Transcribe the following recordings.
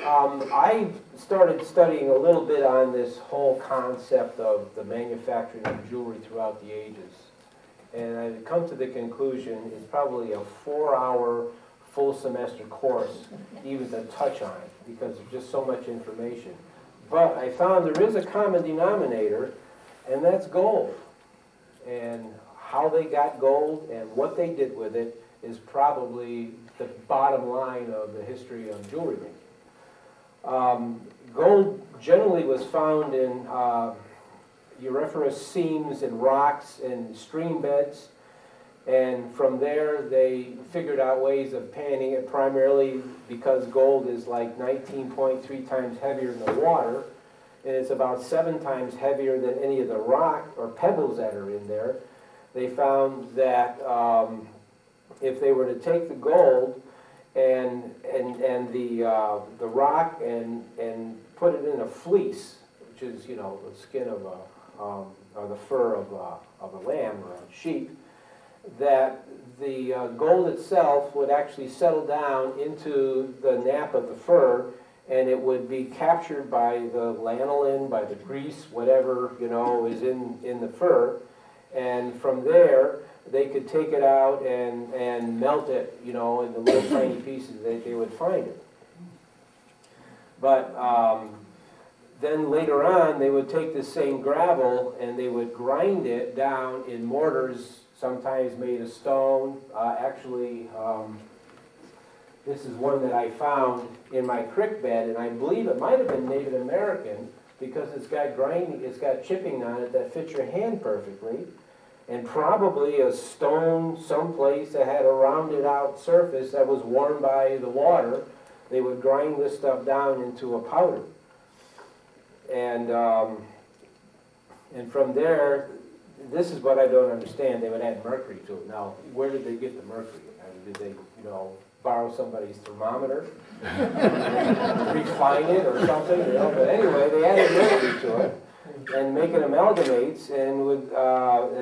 I started studying a little bit on this whole concept of the manufacturing of jewelry throughout the ages. And I've come to the conclusion it's probably a 4-hour full semester course even to touch on it because there's just so much information. But I found there is a common denominator, and that's gold. And how they got gold and what they did with it is probably the bottom line of the history of jewelry making. Gold generally was found in auriferous seams and rocks and stream beds, and from there they figured out ways of panning it, primarily because gold is like 19.3 times heavier than the water, and it's about 7 times heavier than any of the rock or pebbles that are in there. They found that if they were to take the gold and the rock and put it in a fleece, which is, you know, the skin of or the fur of a lamb or a sheep, that the gold itself would actually settle down into the nap of the fur, and it would be captured by the lanolin, by the grease, whatever, you know, is in the fur, and from there they could take it out and melt it, you know, in the little tiny pieces that they would find it. But then later on, they would take the same gravel and they would grind it down in mortars, sometimes made of stone. This is one that I found in my creek bed, and I believe it might have been Native American because it's got grinding, it's got chipping on it that fits your hand perfectly, and probably a stone someplace that had a rounded out surface that was worn by the water. They would grind this stuff down into a powder. And from there, this is what I don't understand. They would add mercury to it. Now, where did they get the mercury? I mean, did they, you know, borrow somebody's thermometer, refine it or something? You know? But anyway, they added mercury to it and make it amalgamates, and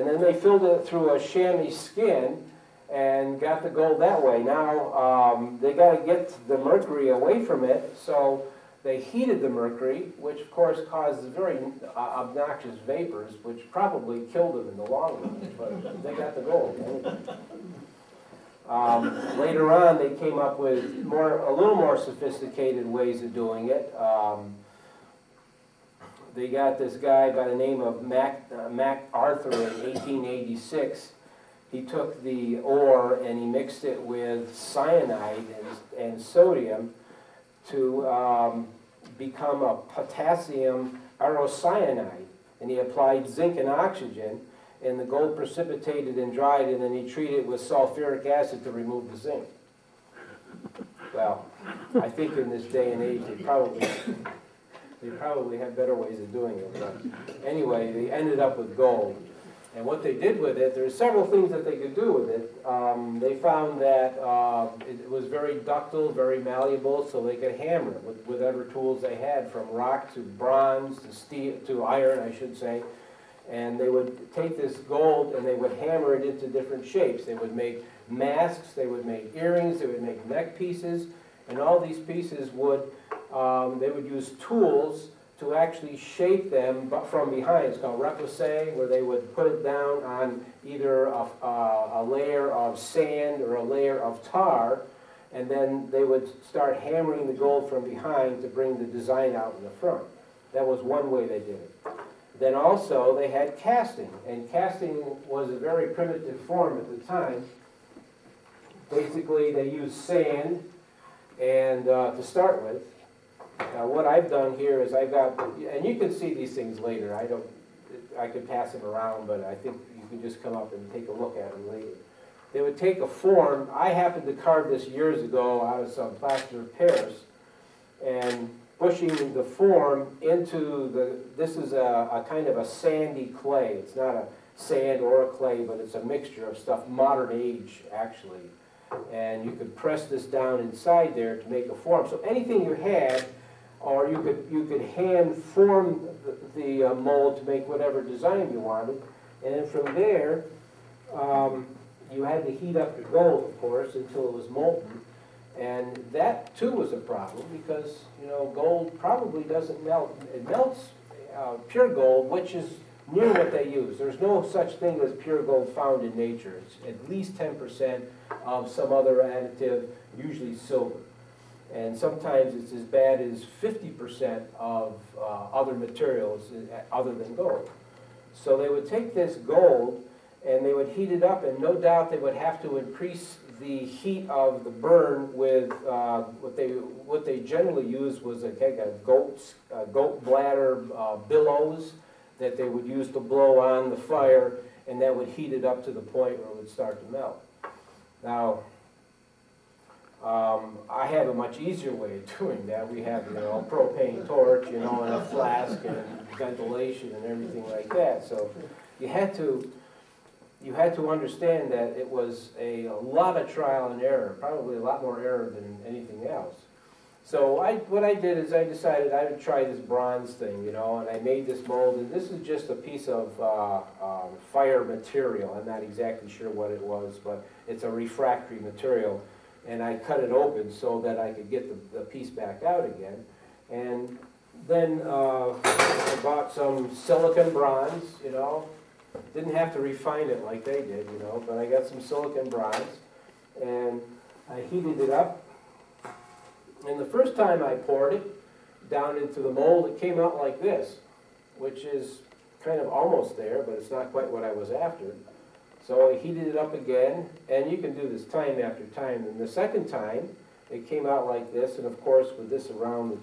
then they filled it through a chamois skin and got the gold that way. Now they got to get the mercury away from it, so they heated the mercury, which of course caused very obnoxious vapors, which probably killed them in the long run, but they got the gold. Later on, they came up with a little more sophisticated ways of doing it. They got this guy by the name of MacArthur in 1886. He took the ore and he mixed it with cyanide and sodium to become a potassium aerocyanide. And he applied zinc and oxygen, and the gold precipitated and dried, and then he treated it with sulfuric acid to remove the zinc. Well, I think in this day and age they probably have better ways of doing it. But anyway, they ended up with gold. And what they did with it, there's several things that they could do with it. They found that it was very ductile, very malleable, so they could hammer it with whatever tools they had, from rock to bronze to steel to iron, I should say. And they would take this gold and they would hammer it into different shapes. They would make masks, they would make earrings, they would make neck pieces, and all these pieces would, they would use tools to actually shape them from behind. It's called repoussé, where they would put it down on either a layer of sand or a layer of tar, and then they would start hammering the gold from behind to bring the design out in the front. That was one way they did it. Then also they had casting, and casting was a very primitive form at the time. Basically they used sand and to start with. What I've done here is I've got, and you can see these things later. I could pass them around, but I think you can just come up and take a look at them later. They would take a form. I happened to carve this years ago out of some plaster of Paris, and pushing the form into this is a kind of a sandy clay. It's not a sand or a clay, but it's a mixture of stuff, modern age actually. And you could press this down inside there to make a form. So anything you had, or you could hand form the mold to make whatever design you wanted. And then from there, you had to heat up the gold, of course, until it was molten. And that too was a problem because, you know, gold probably doesn't melt. It melts pure gold, which is near what they use. There's no such thing as pure gold found in nature. It's at least 10% of some other additive, usually silver. And sometimes it's as bad as 50% of other materials other than gold. So they would take this gold and they would heat it up, and no doubt they would have to increase the heat of the burn with what they generally used was a goat bladder billows that they would use to blow on the fire, and that would heat it up to the point where it would start to melt. Now, I have a much easier way of doing that. We have, you know, a propane torch, you know, and a flask and ventilation and everything like that. So you had to understand that it was a lot of trial and error, probably a lot more error than anything else. So what I did is I decided I would try this bronze thing, you know, and I made this mold, and this is just a piece of fire material. I'm not exactly sure what it was, but it's a refractory material. And I cut it open so that I could get the piece back out again. And then I bought some silicon bronze, you know. Didn't have to refine it like they did, you know, but I got some silicon bronze, and I heated it up. And the first time I poured it down into the mold, it came out like this, which is kind of almost there, but it's not quite what I was after. So I heated it up again, and you can do this time after time. And the second time, it came out like this, and of course with this around,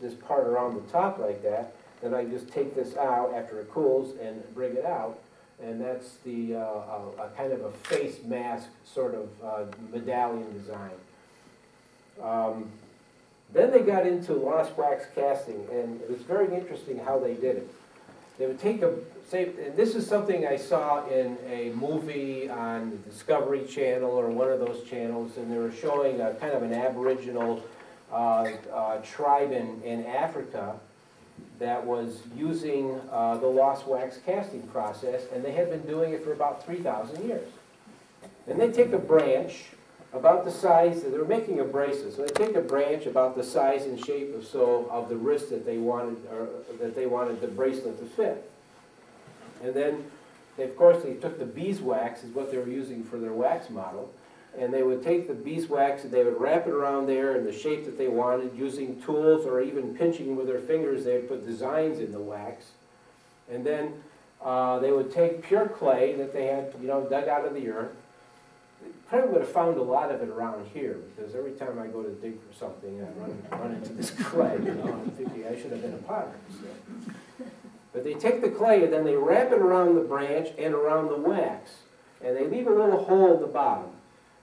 this part around the top like that, then I just take this out after it cools and bring it out, and that's the a kind of a face mask sort of medallion design. Then they got into lost wax casting, and it was very interesting how they did it. They would take and this is something I saw in a movie on the Discovery Channel or one of those channels, and they were showing a kind of an Aboriginal tribe in Africa that was using the lost wax casting process, and they had been doing it for about 3,000 years. And they take a branch about the size, they were making a bracelet, so they take a branch about the size and shape of the wrist that they wanted, or that they wanted the bracelet to fit. And then, of course, they took the beeswax, is what they were using for their wax model, and they would take the beeswax and they would wrap it around there in the shape that they wanted, using tools or even pinching with their fingers. They would put designs in the wax. And then they would take pure clay that they had, you know, dug out of the earth. They probably would have found a lot of it around here, because every time I go to dig for something, I run into this clay, you know. I'm thinking I should have been a potter instead. But they take the clay and then they wrap it around the branch and around the wax. And they leave a little hole at the bottom.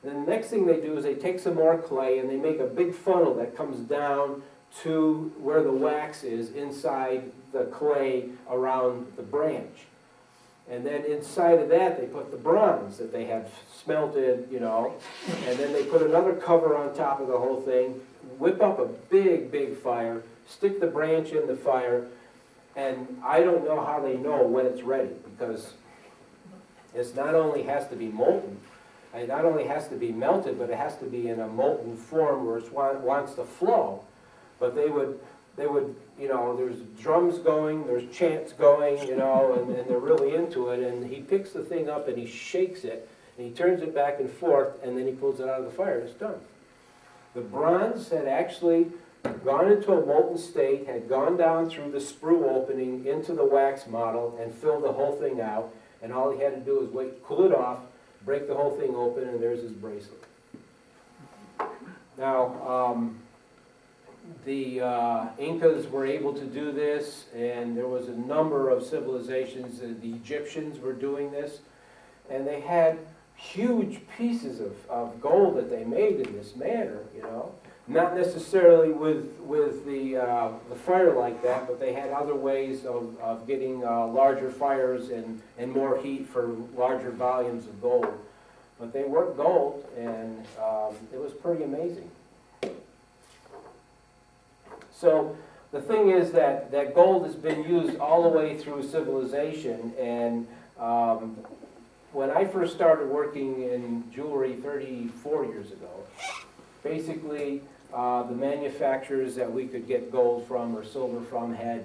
Then the next thing they do is they take some more clay and they make a big funnel that comes down to where the wax is inside the clay around the branch. And then inside of that they put the bronze that they have smelted, you know, and then they put another cover on top of the whole thing, whip up a big, big fire, stick the branch in the fire, and I don't know how they know when it's ready, because it not only has to be molten, it not only has to be melted, but it has to be in a molten form where it wants to flow. But they would, you know, there's drums going, there's chants going, you know, and they're really into it. And he picks the thing up and he shakes it, and he turns it back and forth, and then he pulls it out of the fire, and it's done. The bronze had actually gone into a molten state, had gone down through the sprue opening into the wax model and filled the whole thing out, and all he had to do was wait, cool it off, break the whole thing open, and there's his bracelet. Now, the Incas were able to do this, and there was a number of civilizations. The Egyptians were doing this, and they had huge pieces of gold that they made in this manner, you know. Not necessarily with the fire like that, but they had other ways of getting larger fires and more heat for larger volumes of gold. But they worked gold, and it was pretty amazing. So the thing is that gold has been used all the way through civilization, and when I first started working in jewelry 34 years ago, Basically, the manufacturers that we could get gold from or silver from had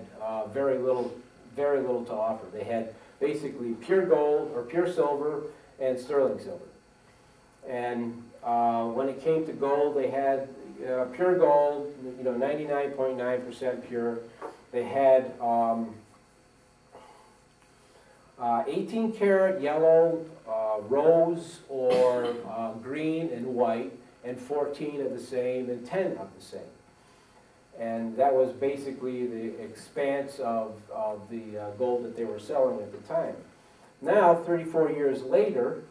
very little to offer. They had basically pure gold or pure silver and sterling silver. And when it came to gold, they had pure gold, 99.9% pure. They had 18 karat yellow, rose, or green and white, and 14 of the same, and 10 of the same. And that was basically the expanse of the gold that they were selling at the time. Now, 34 years later,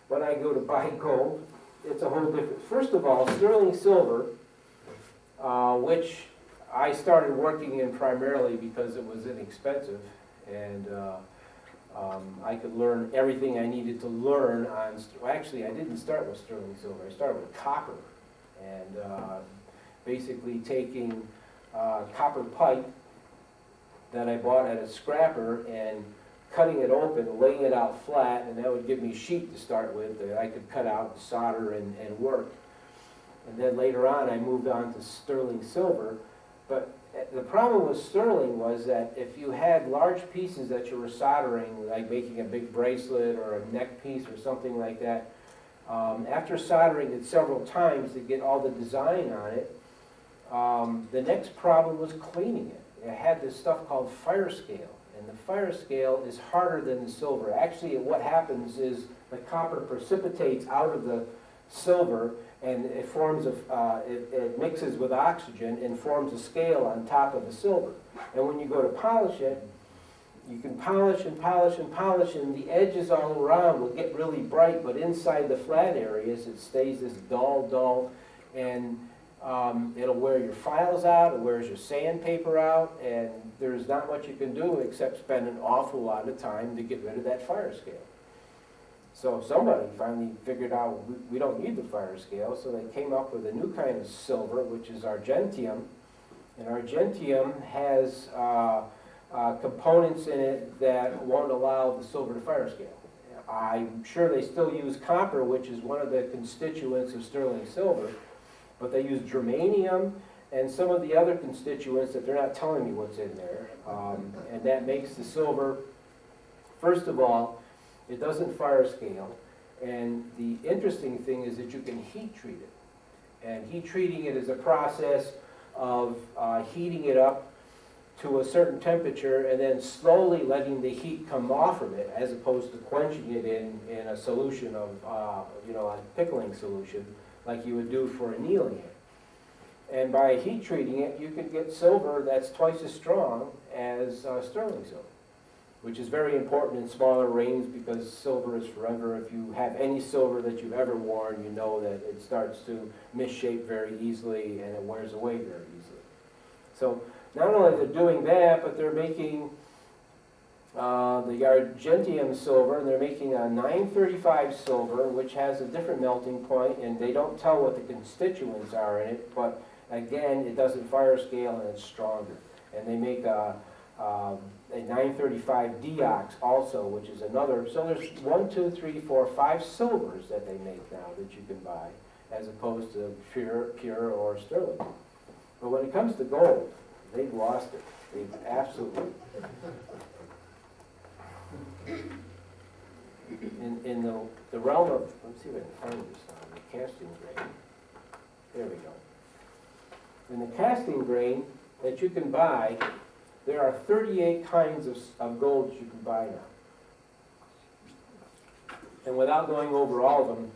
when I go to buy gold, it's a whole different. First of all, sterling silver, which I started working in primarily because it was inexpensive, and I could learn everything I needed to learn on, well, actually I didn't start with sterling silver, I started with copper, and basically taking copper pipe that I bought at a scrapper and cutting it open, laying it out flat, and that would give me sheet to start with that I could cut out, solder, and work. And then later on I moved on to sterling silver, but the problem with sterling was that if you had large pieces that you were soldering, like making a big bracelet or a neck piece or something like that, after soldering it several times to get all the design on it, the next problem was cleaning it. It had this stuff called fire scale, and the fire scale is harder than the silver. Actually, what happens is the copper precipitates out of the silver, and it forms it mixes with oxygen and forms a scale on top of the silver. And when you go to polish it, you can polish and polish and polish, and the edges all around will get really bright, but inside the flat areas it stays this dull, and it'll wear your files out, it wears your sandpaper out, and there's not much you can do except spend an awful lot of time to get rid of that fire scale. So somebody finally figured out we don't need the fire scale, so they came up with a new kind of silver, which is argentium. And argentium has components in it that won't allow the silver to fire scale. I'm sure they still use copper, which is one of the constituents of sterling silver, but they use germanium and some of the other constituents that they're not telling me what's in there. And that makes the silver, first of all, it doesn't fire scale, and the interesting thing is that you can heat treat it. And heat treating it is a process of heating it up to a certain temperature and then slowly letting the heat come off of it, as opposed to quenching it in a solution of, a pickling solution, like you would do for annealing it. And by heat treating it, you can get silver that's twice as strong as sterling silver, which is very important in smaller rings because silver is forever. If you have any silver that you've ever worn, you know that it starts to misshape very easily and it wears away very easily. So not only are they doing that, but they're making the argentium silver, and they're making a 935 silver, which has a different melting point, and they don't tell what the constituents are in it, but again, it doesn't fire scale and it's stronger. And they make a 935 deox also, which is another. So there's 5 silvers that they make now that you can buy, as opposed to pure or sterling. But when it comes to gold, they've lost it. They've absolutely. In the realm of, let's see if I can find this on the casting grain. There we go. In the casting grain that you can buy, there are 38 kinds of gold that you can buy now. And without going over all of them,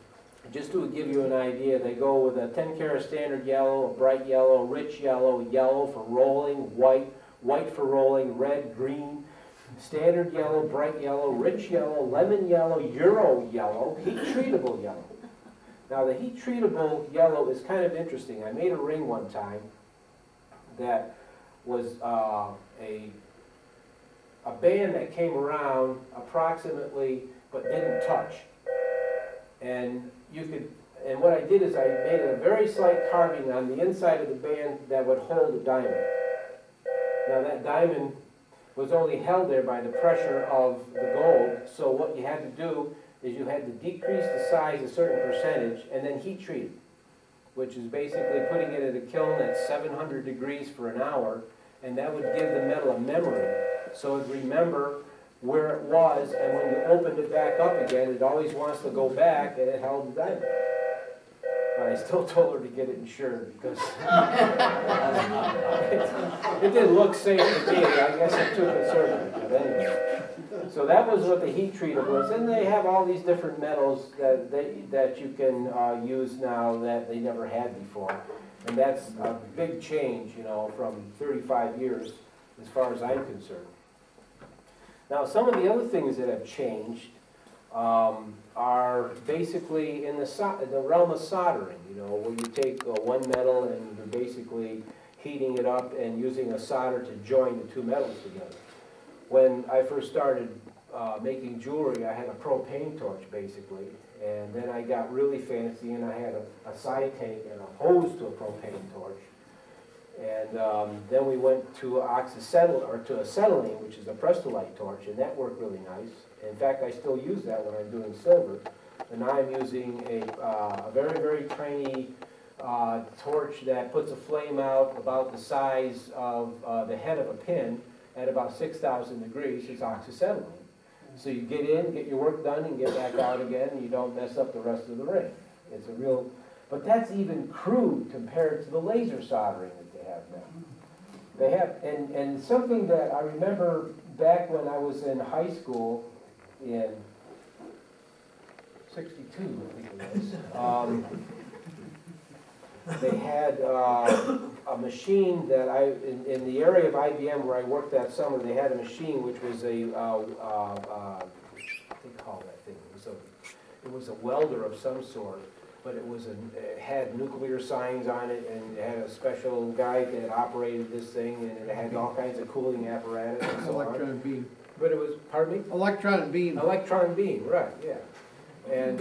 just to give you an idea, they go with a 10 karat standard yellow, a bright yellow, rich yellow, yellow for rolling, white for rolling, red, green, standard yellow, bright yellow, rich yellow, lemon yellow, Euro yellow, heat treatable yellow. Now the heat treatable yellow is kind of interesting. I made a ring one time that was a band that came around approximately but didn't touch. And what I did is I made a very slight carving on the inside of the band that would hold a diamond. Now that diamond was only held there by the pressure of the gold, so what you had to do is you had to decrease the size a certain percentage and then heat treat it. which is basically putting it in a kiln at 700 degrees for an hour, and that would give the metal a memory. So it would remember where it was, and when you opened it back up again, it always wants to go back, and it held the diamond. But I still told her to get it insured, because it didn't look safe to me. I guess I'm too conservative, but anyway. So that was what the heat treater was. And they have all these different metals that you can use now that they never had before. And that's a big change, you know, from 35 years as far as I'm concerned. Now, some of the other things that have changed are basically in the realm of soldering, you know, where you take one metal and you're basically heating it up and using a solder to join the two metals together. When I first started making jewelry, I had a propane torch basically, and then I got really fancy and I had a side tank and a hose to a propane torch. And then we went to acetylene, which is a Prestolite torch, and that worked really nice. In fact, I still use that when I'm doing silver. And now I'm using a very, very tiny torch that puts a flame out about the size of the head of a pin at about 6,000 degrees. It's oxyacetylene. So you get in, get your work done, and get back out again, and you don't mess up the rest of the ring. It's a real, but that's even crude compared to the laser soldering that they have now. They have, and something that I remember back when I was in high school in '62, I think it was. They had a machine that in the area of IBM where I worked that summer, they had a machine which was a, what do you call that thing? It was a welder of some sort, but it had nuclear signs on it, and it had a special guy that operated this thing, and it had all kinds of cooling apparatus and so on. Electron beam. But it was, pardon me? Electron beam. Electron beam, right, yeah. And,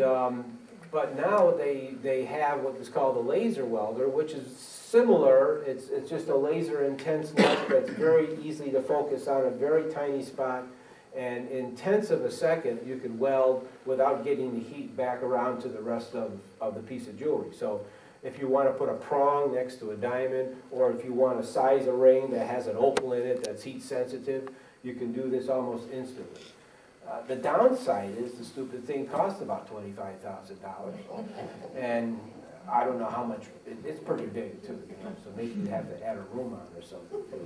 but now they have what is called a laser welder, which is similar. It's just a laser intense light that's very easy to focus on a very tiny spot. And in tenths of a second, you can weld without getting the heat back around to the rest of the piece of jewelry. So if you want to put a prong next to a diamond, or if you want to size a ring that has an opal in it that's heat sensitive, you can do this almost instantly. The downside is the stupid thing costs about $25,000, and I don't know how much. It's pretty big too, you know, so maybe you'd have to add a room on or something too.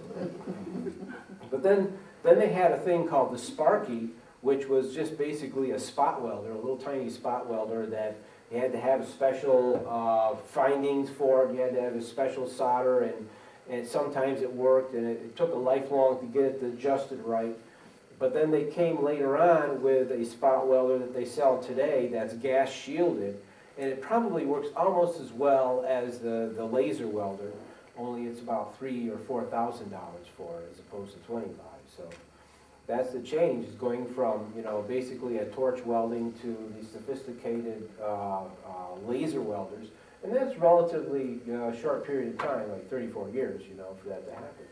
But then they had a thing called the Sparky, which was just basically a spot welder, a little tiny spot welder that you had to have special findings for it. You had to have a special solder, and sometimes it worked, and it took a lifelong to get it adjusted right. But then they came later on with a spot welder that they sell today that's gas shielded, and it probably works almost as well as the laser welder, only it's about $3,000 or $4,000 for it as opposed to $25,000. So that's the change, is going from, you know, basically a torch welding to the sophisticated laser welders, and that's relatively short period of time, like 34 years, you know, for that to happen.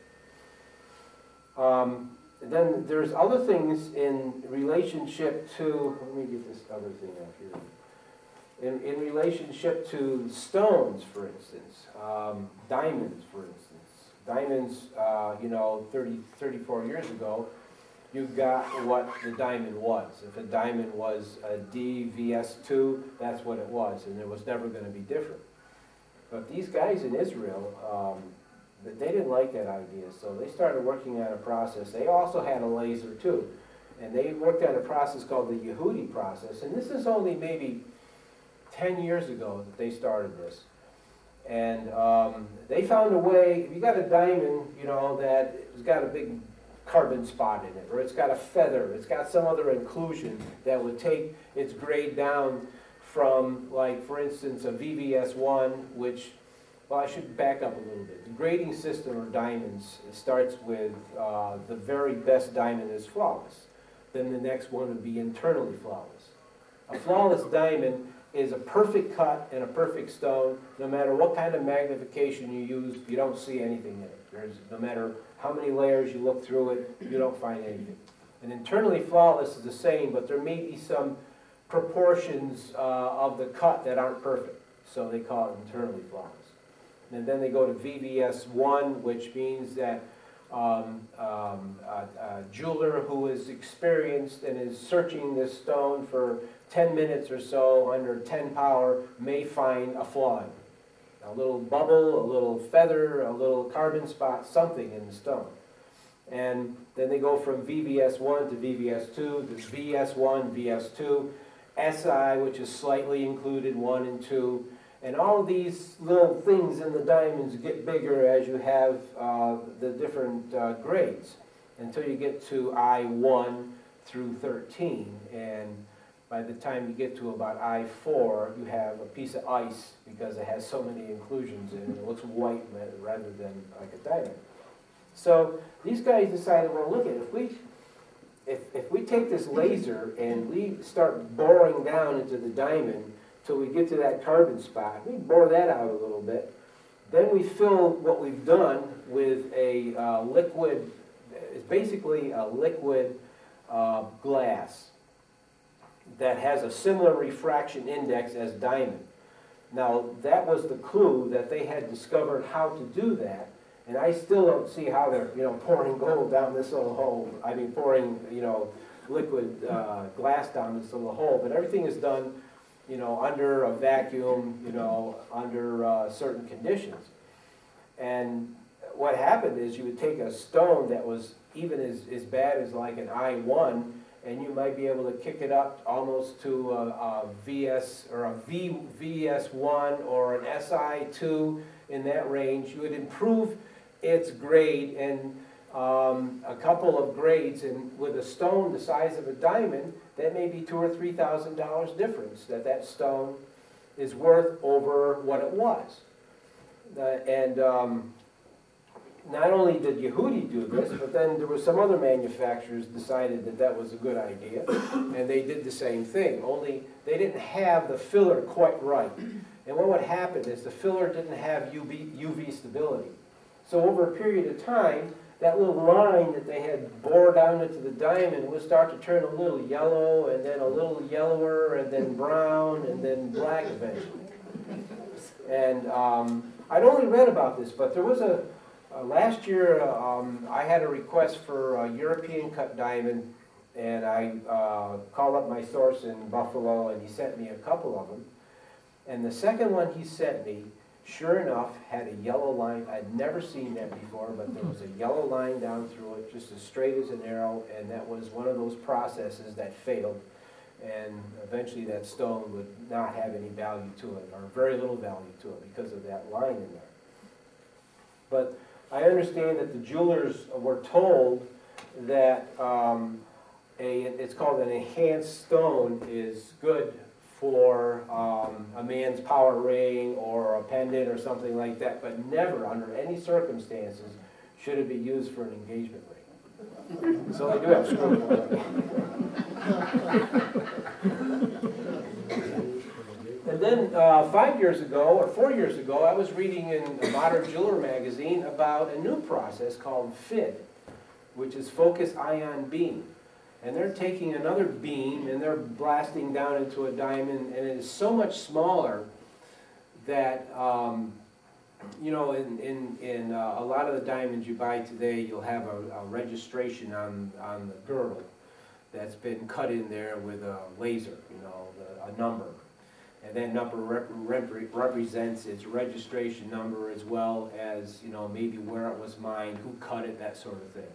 Then there's other things in relationship to, let me get this other thing out here. In relationship to stones, for instance, diamonds, for instance. Diamonds, you know, 34 years ago, you got what the diamond was. If a diamond was a DVS2, that's what it was, and it was never going to be different. But these guys in Israel, they didn't like that idea, so they started working on a process. They also had a laser too, and they worked on a process called the Yehudi process, and this is only maybe 10 years ago that they started this. And they found a way. If you got a diamond, you know, that has got a big carbon spot in it, or it's got a feather, it's got some other inclusion that would take its grade down from, like, for instance, a VVS1, which, well, I should back up a little bit. The grading system of diamonds starts with the very best diamond is flawless. Then the next one would be internally flawless. A flawless diamond is a perfect cut and a perfect stone. No matter what kind of magnification you use, you don't see anything in it. No matter how many layers you look through it, you don't find anything. And internally flawless is the same, but there may be some proportions of the cut that aren't perfect. so they call it internally flawless. And then they go to VVS1, which means that a jeweler who is experienced and is searching this stone for 10 minutes or so under 10 power may find a flaw in it. A little bubble, a little feather, a little carbon spot, something in the stone. And then they go from VVS1 to VVS2, to VS1, VS2, SI, which is slightly included, 1 and 2. And all of these little things in the diamonds get bigger as you have the different grades, until you get to I1 through 13. And by the time you get to about I4, you have a piece of ice because it has so many inclusions in it. It looks white rather than like a diamond. So these guys decided, well, look, if we take this laser and we start boring down into the diamond till we get to that carbon spot, we bore that out a little bit, then we fill what we've done with a liquid, it's basically a liquid glass that has a similar refraction index as diamond. Now, that was the clue that they had discovered how to do that, and I still don't see how they're, pouring gold down this little hole. I mean, pouring, liquid glass down this little hole, but everything is done, under a vacuum, under certain conditions. And what happened is you would take a stone that was even as bad as like an I1, and you might be able to kick it up almost to a VS or a VS1 or an SI2 in that range. You would improve its grade and a couple of grades, and with a stone the size of a diamond, that may be $2,000 or $3,000 difference that stone is worth over what it was. Not only did Yehudi do this, but then there were some other manufacturers decided that that was a good idea, and they did the same thing, only they didn't have the filler quite right. And what would happen is the filler didn't have UV stability. So over a period of time, that little line that they had bored down into the diamond would start to turn a little yellow, and then a little yellower, and then brown, and then black eventually. And I'd only read about this, but there was last year, I had a request for a European cut diamond, and I called up my source in Buffalo, and he sent me a couple of them. And the second one he sent me, sure enough, had a yellow line. I'd never seen that before, but there was a yellow line down through it, just as straight as an arrow, and that was one of those processes that failed. And eventually that stone would not have any value to it, or very little value to it, because of that line in there. But I understand that the jewelers were told that it's called an enhanced stone is good for a man's power ring or a pendant or something like that, but never under any circumstances should it be used for an engagement ring. So they do have scruples. And then 5 years ago, or 4 years ago, I was reading in a Modern Jeweler magazine about a new process called FID, which is focus ion beam. And they're taking another beam and they're blasting down into a diamond, and it is so much smaller that, in a lot of the diamonds you buy today, you'll have a registration on the girdle that's been cut in there with a laser, a number. And that number represents its registration number, as well as, maybe where it was mined, who cut it, that sort of thing.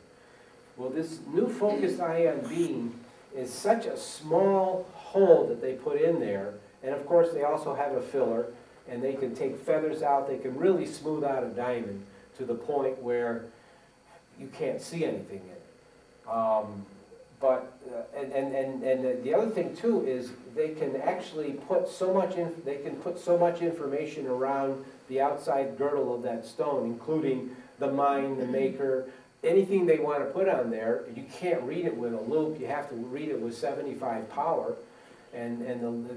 Well, this new focused ion beam is such a small hole that they put in there, and of course they also have a filler, and they can take feathers out, they can really smooth out a diamond to the point where you can't see anything in it. And the other thing too is they can actually put so much information around the outside girdle of that stone, including the mine, the maker, anything they want to put on there. You can't read it with a loop. You have to read it with 75 power, and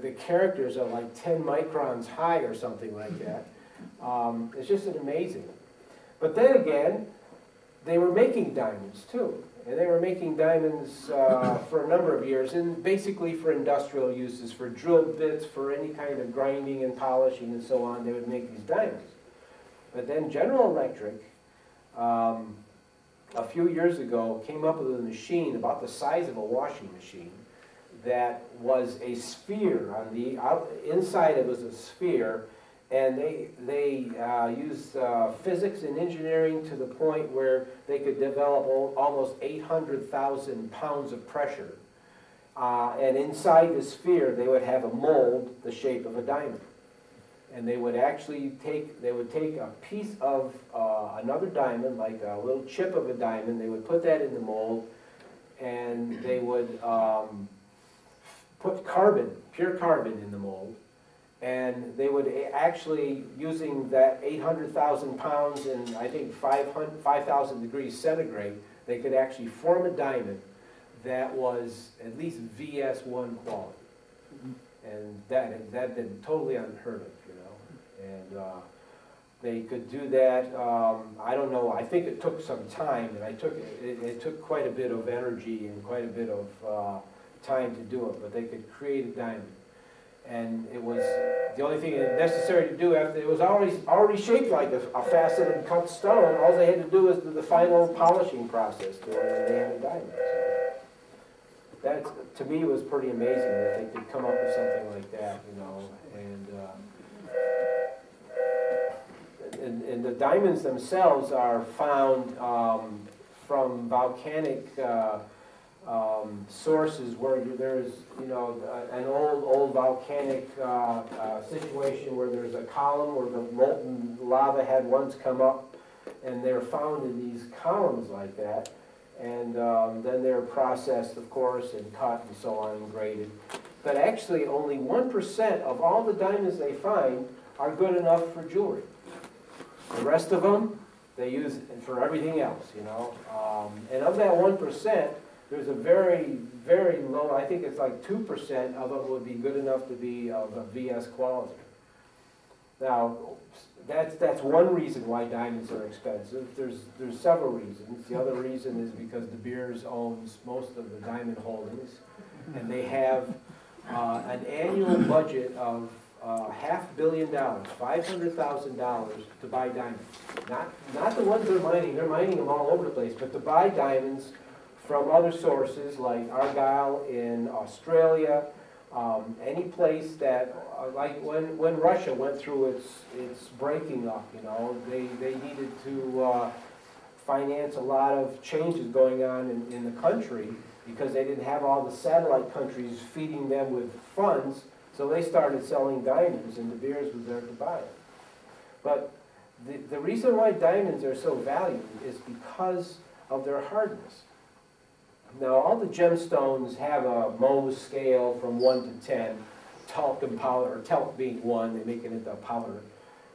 the characters are like 10 microns high or something like that. It's just an amazing. But then again, they were making diamonds too. And they were making diamonds for a number of years, and basically for industrial uses, for drill bits, for any kind of grinding and polishing and so on, they would make these diamonds. But then General Electric, a few years ago, came up with a machine about the size of a washing machine that was a sphere. On the inside it was a sphere, and they used physics and engineering to the point where they could develop almost 800,000 pounds of pressure. And inside the sphere they would have a mold the shape of a diamond. And they would actually take a piece of another diamond, like a little chip of a diamond, they would put that in the mold, and they would put carbon, pure carbon in the mold, and they would actually, using that 800,000 pounds and I think 5,000 degrees centigrade, they could actually form a diamond that was at least VS1 quality. And that had been totally unheard of, you know. And they could do that, I don't know, I think it took some time, and it took quite a bit of energy and quite a bit of time to do it, but they could create a diamond. And it was the only thing necessary to do after it was already shaped like a faceted cut stone. All they had to do was do the final polishing process to it, and they had a diamond. So that, to me, was pretty amazing that they could come up with something like that, you know. And the diamonds themselves are found from volcanic sources where there's, you know, an old volcanic situation where there's a column where the molten lava had once come up, and they're found in these columns like that, and then they're processed, of course, and cut and so on and graded. But actually only 1% of all the diamonds they find are good enough for jewelry. The rest of them, they use for everything else, you know. And of that 1%, there's a very, very low, I think it's like 2% of them would be good enough to be of a VS quality. Now, that's one reason why diamonds are expensive. There's several reasons. The other reason is because De Beers owns most of the diamond holdings, and they have an annual budget of $500 million, $500,000 to buy diamonds. Not the ones they're mining them all over the place, but to buy diamonds from other sources like Argyle in Australia, any place that, like when Russia went through its breaking up, you know, they needed to finance a lot of changes going on in the country because they didn't have all the satellite countries feeding them with funds, so they started selling diamonds, and De Beers was there to buy it. But the reason why diamonds are so valued is because of their hardness. Now, all the gemstones have a Mohs scale from 1 to 10, talc and powder, or talc being 1, they make it into powder.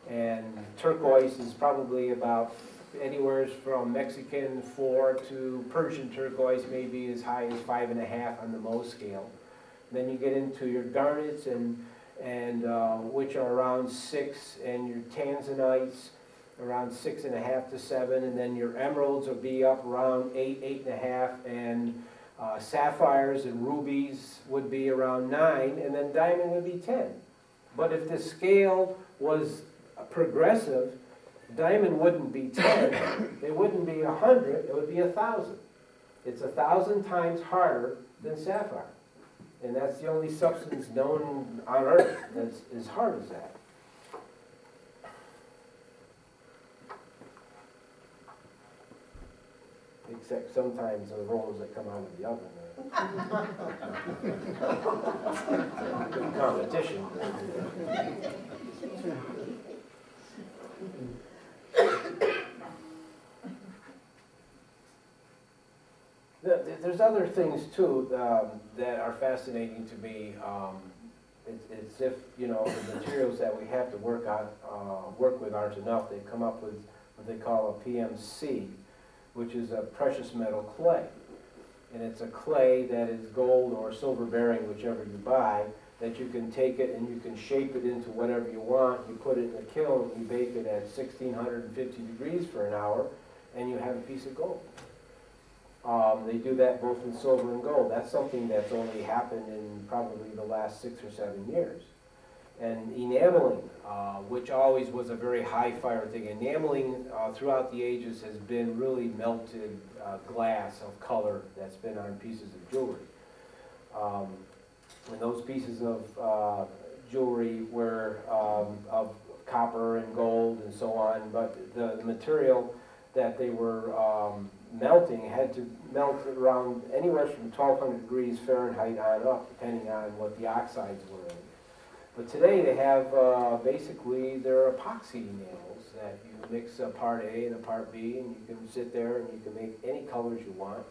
And turquoise is probably about anywhere from Mexican 4 to Persian turquoise, maybe as high as 5.5 on the Mohs scale. Then you get into your garnets, and which are around 6, and your tanzanites around 6.5 to 7, and then your emeralds will be up around 8, 8.5, and sapphires and rubies would be around 9, and then diamond would be 10. But if the scale was progressive, diamond wouldn't be 10, it wouldn't be 100, it would be 1,000. It's 1,000 times harder than sapphire. And that's the only substance known on Earth that's as hard as that. Except sometimes the rolls that come out of the oven. Good competition. There's other things too that are fascinating to me. It's if, you know, the materials that we have to work with aren't enough. They've come up with what they call a PMC, which is a precious metal clay. And it's a clay that is gold or silver bearing, whichever you buy, that you can take it and you can shape it into whatever you want. You put it in a kiln, you bake it at 1650 degrees for an hour, and you have a piece of gold. They do that both in silver and gold. That's something that's only happened in probably the last 6 or 7 years. And enameling, which always was a very high fire thing. Enameling throughout the ages has been really melted glass of color that's been on pieces of jewelry. And those pieces of jewelry were of copper and gold and so on, but the material that they were melting had to melt around anywhere from 1200 degrees Fahrenheit on up, depending on what the oxides were in. But today they have basically they're epoxy enamels that you mix a part A and a part B, and you can sit there and you can make any colors you want.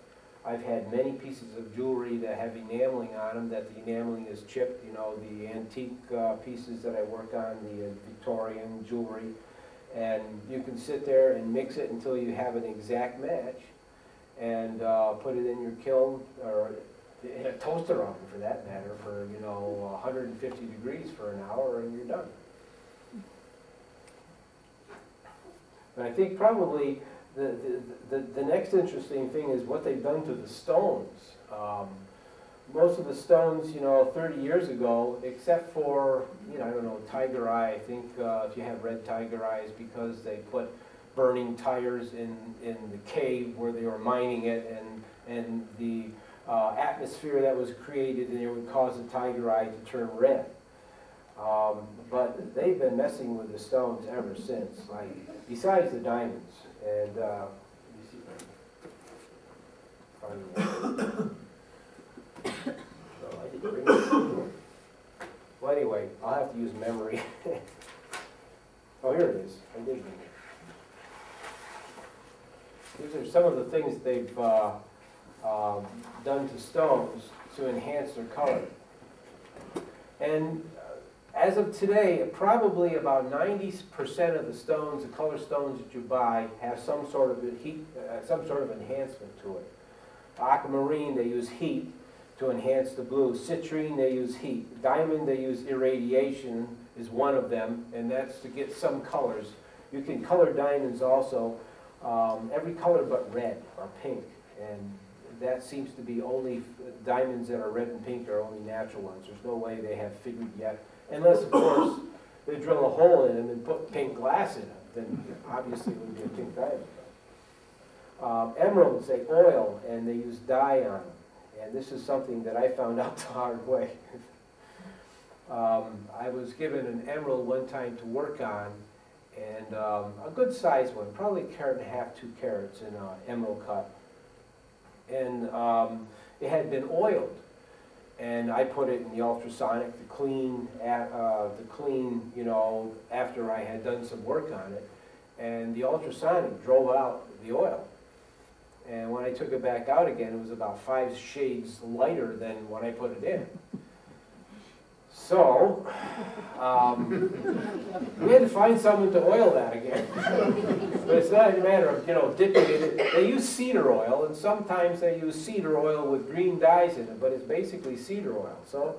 I've had many pieces of jewelry that have enameling on them, that the enameling is chipped, you know, the antique pieces that I work on, the Victorian jewelry. And you can sit there and mix it until you have an exact match and put it in your kiln, or in a toaster oven for that matter, for, you know, 150 degrees for an hour, and you're done. But I think probably the next interesting thing is what they've done to the stones. Most of the stones, you know, 30 years ago, except for, you know, I don't know, tiger eye, I think if you have red tiger eyes, because they put burning tires in the cave where they were mining it, and the atmosphere that was created, and it would cause the tiger eye to turn red. But they've been messing with the stones ever since, like, besides the diamonds. And you see, no, I didn't bring it. Well, anyway, I'll have to use memory. Oh, here it is. I did bring it. These are some of the things they've done to stones to enhance their color. And as of today, probably about 90% of the stones, the color stones that you buy, have some sort of heat, some sort of enhancement to it. Aquamarine, they use heat to enhance the blue. Citrine, they use heat. Diamond, they use irradiation, is one of them, and that's to get some colors. You can color diamonds also, every color but red or pink, and that seems to be only diamonds that are red and pink are only natural ones. There's no way they have figured yet. Unless, of course, they drill a hole in them and put pink glass in them, then obviously it would be a pink diamond. Emeralds, they oil, and they use dye on them. And this is something that I found out the hard way. I was given an emerald one time to work on, and a good sized one, probably 1.5 carats, 2 carats in emerald cut. And it had been oiled. And I put it in the ultrasonic to clean, you know, after I had done some work on it. And the ultrasonic drove out the oil. And when I took it back out again, it was about 5 shades lighter than when I put it in. So, we had to find someone to oil that again. But it's not a matter of, you know, dipping it in. They use cedar oil, and sometimes they use cedar oil with green dyes in it, but it's basically cedar oil. So,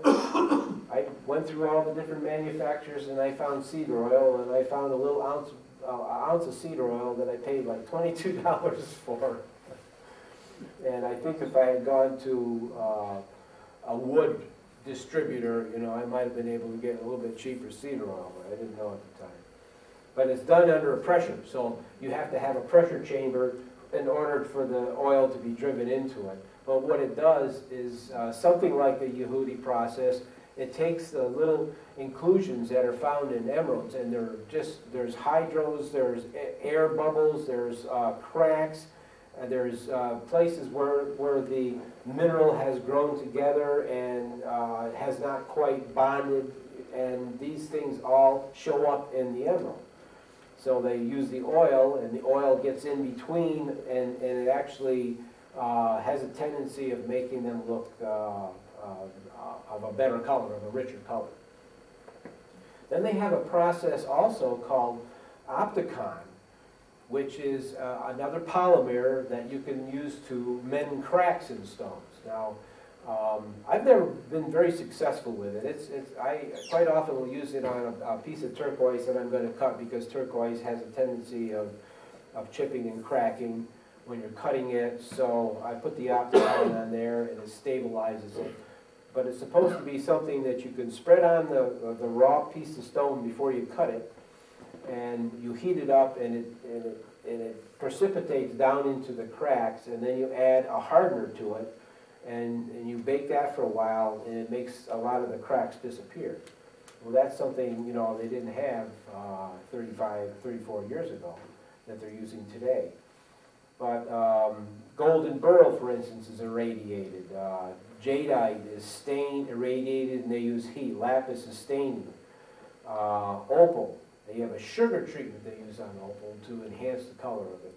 I went through all the different manufacturers, and I found cedar oil, and I found a little ounce of cedar oil that I paid like $22 for. And I think if I had gone to a wood distributor, you know, I might have been able to get a little bit cheaper cedar oil, but I didn't know at the time. But it's done under pressure, so you have to have a pressure chamber in order for the oil to be driven into it. But what it does is something like the Yehudi process. It takes the little inclusions that are found in emeralds, and there's hydros, there's air bubbles, there's cracks, there's places where the mineral has grown together and has not quite bonded, and these things all show up in the emerald. So they use the oil, and the oil gets in between, and it actually has a tendency of making them look of a better color, of a richer color. Then they have a process also called opticon, which is another polymer that you can use to mend cracks in stones. Now, I've never been very successful with it. I quite often will use it on a piece of turquoise that I'm going to cut, because turquoise has a tendency of of chipping and cracking when you're cutting it. So I put the Opticon on there and it stabilizes it. But it's supposed to be something that you can spread on the raw piece of stone before you cut it, and you heat it up, and it precipitates down into the cracks, and then you add a hardener to it, and you bake that for a while, and it makes a lot of the cracks disappear. Well, that's something, you know, they didn't have 34 years ago that they're using today. But golden beryl, for instance, is irradiated. Jadeite is stained, irradiated, and they use heat. Lapis is staining. Opal, they have a sugar treatment they use on opal to enhance the color of it.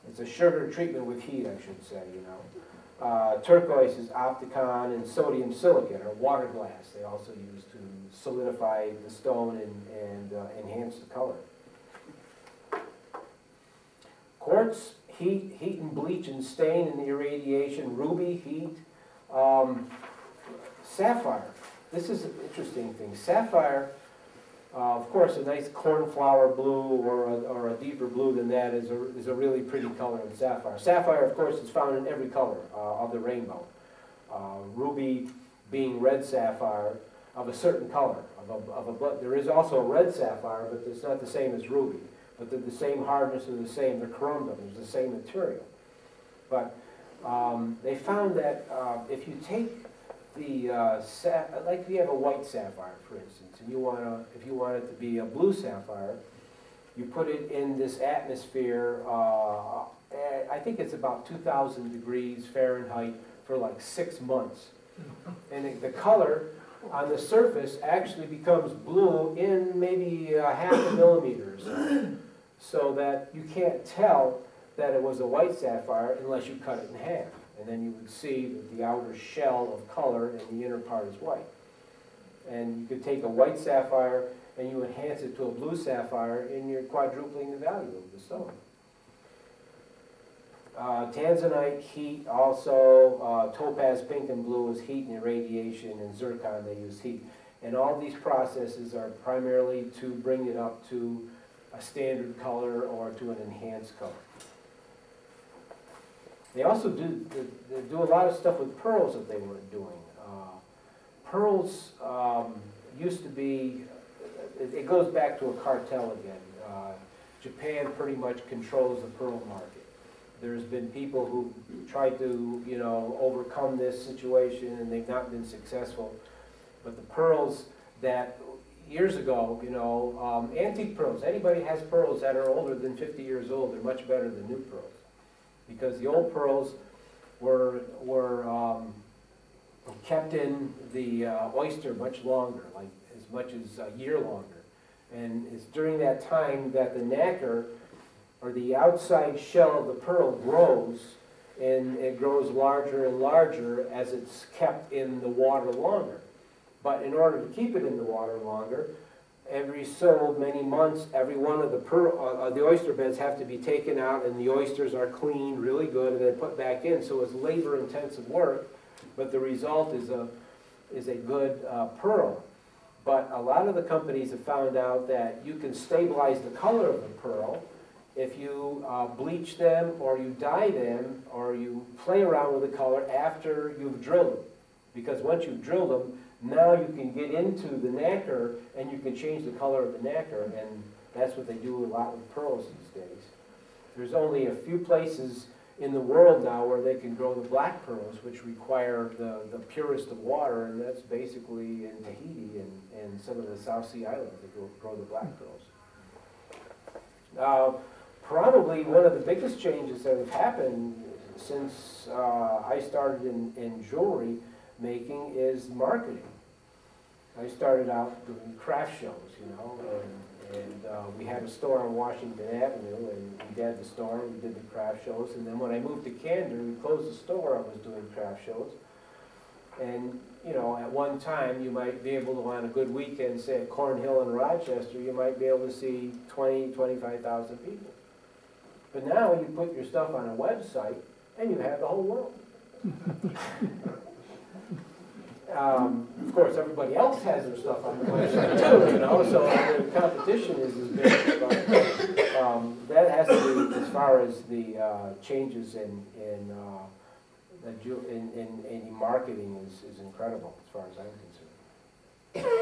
It's a sugar treatment with heat, I should say, you know. Turquoise is Opticon, and sodium silicate, or water glass, they also use to solidify the stone and enhance the color. Quartz, heat and bleach and stain in the irradiation. Ruby, heat. Sapphire, this is an interesting thing. Sapphire, of course, a nice cornflower blue or a deeper blue than that is a really pretty color in sapphire. Sapphire, of course, is found in every color of the rainbow. Ruby being red sapphire of a certain color. There is also a red sapphire, but it's not the same as ruby. But they're the same hardness and the corundum is the same material. But they found that if you take the, like if you have a white sapphire, for instance, and if you want it to be a blue sapphire, you put it in this atmosphere, I think it's about 2,000 degrees Fahrenheit for like 6 months. And the color on the surface actually becomes blue in maybe half a millimeter or so, so that you can't tell that it was a white sapphire unless you cut it in half. And then you would see that the outer shell of color and the inner part is white. And you could take a white sapphire and you enhance it to a blue sapphire, and you're quadrupling the value of the stone. Tanzanite, heat also. Topaz, pink and blue is heat and irradiation, and zircon, they use heat. And all these processes are primarily to bring it up to a standard color or to an enhanced color. They also do a lot of stuff with pearls that they weren't doing. Pearls used to be, it goes back to a cartel again. Japan pretty much controls the pearl market. There's been people who tried to, you know, overcome this situation, and they've not been successful. But the pearls that years ago, you know, antique pearls, anybody has pearls that are older than 50 years old, they're much better than new pearls. Because the old pearls were kept in the oyster much longer, like as much as a year longer. And it's during that time that the nacre, or the outside shell of the pearl, grows, and it grows larger and larger as it's kept in the water longer. But in order to keep it in the water longer, every so many months, every one of the oyster beds have to be taken out, and the oysters are cleaned really good and then put back in. So it's labor-intensive work, but the result is a good pearl. But a lot of the companies have found out that you can stabilize the color of the pearl if you bleach them, or you dye them, or you play around with the color after you've drilled them. Because once you've drilled them, now you can get into the nacre and you can change the color of the nacre, and that's what they do a lot with pearls these days. There's only a few places in the world now where they can grow the black pearls, which require the purest of water, and that's basically in Tahiti and some of the South Sea Islands that grow the black pearls. Probably one of the biggest changes that have happened since I started in jewelry making is marketing. I started out doing craft shows, you know, and we had a store on Washington Avenue, and we had the store, we did the craft shows, and then when I moved to Camden, we closed the store, I was doing craft shows. And, you know, at one time, you might be able to, on a good weekend, say at Cornhill in Rochester, you might be able to see 20, 25,000 people. But now you put your stuff on a website, and you have the whole world. Of course, everybody else has their stuff on the website too, you know, so the competition is as big. that has to do as far as the changes in marketing is incredible as far as I'm concerned.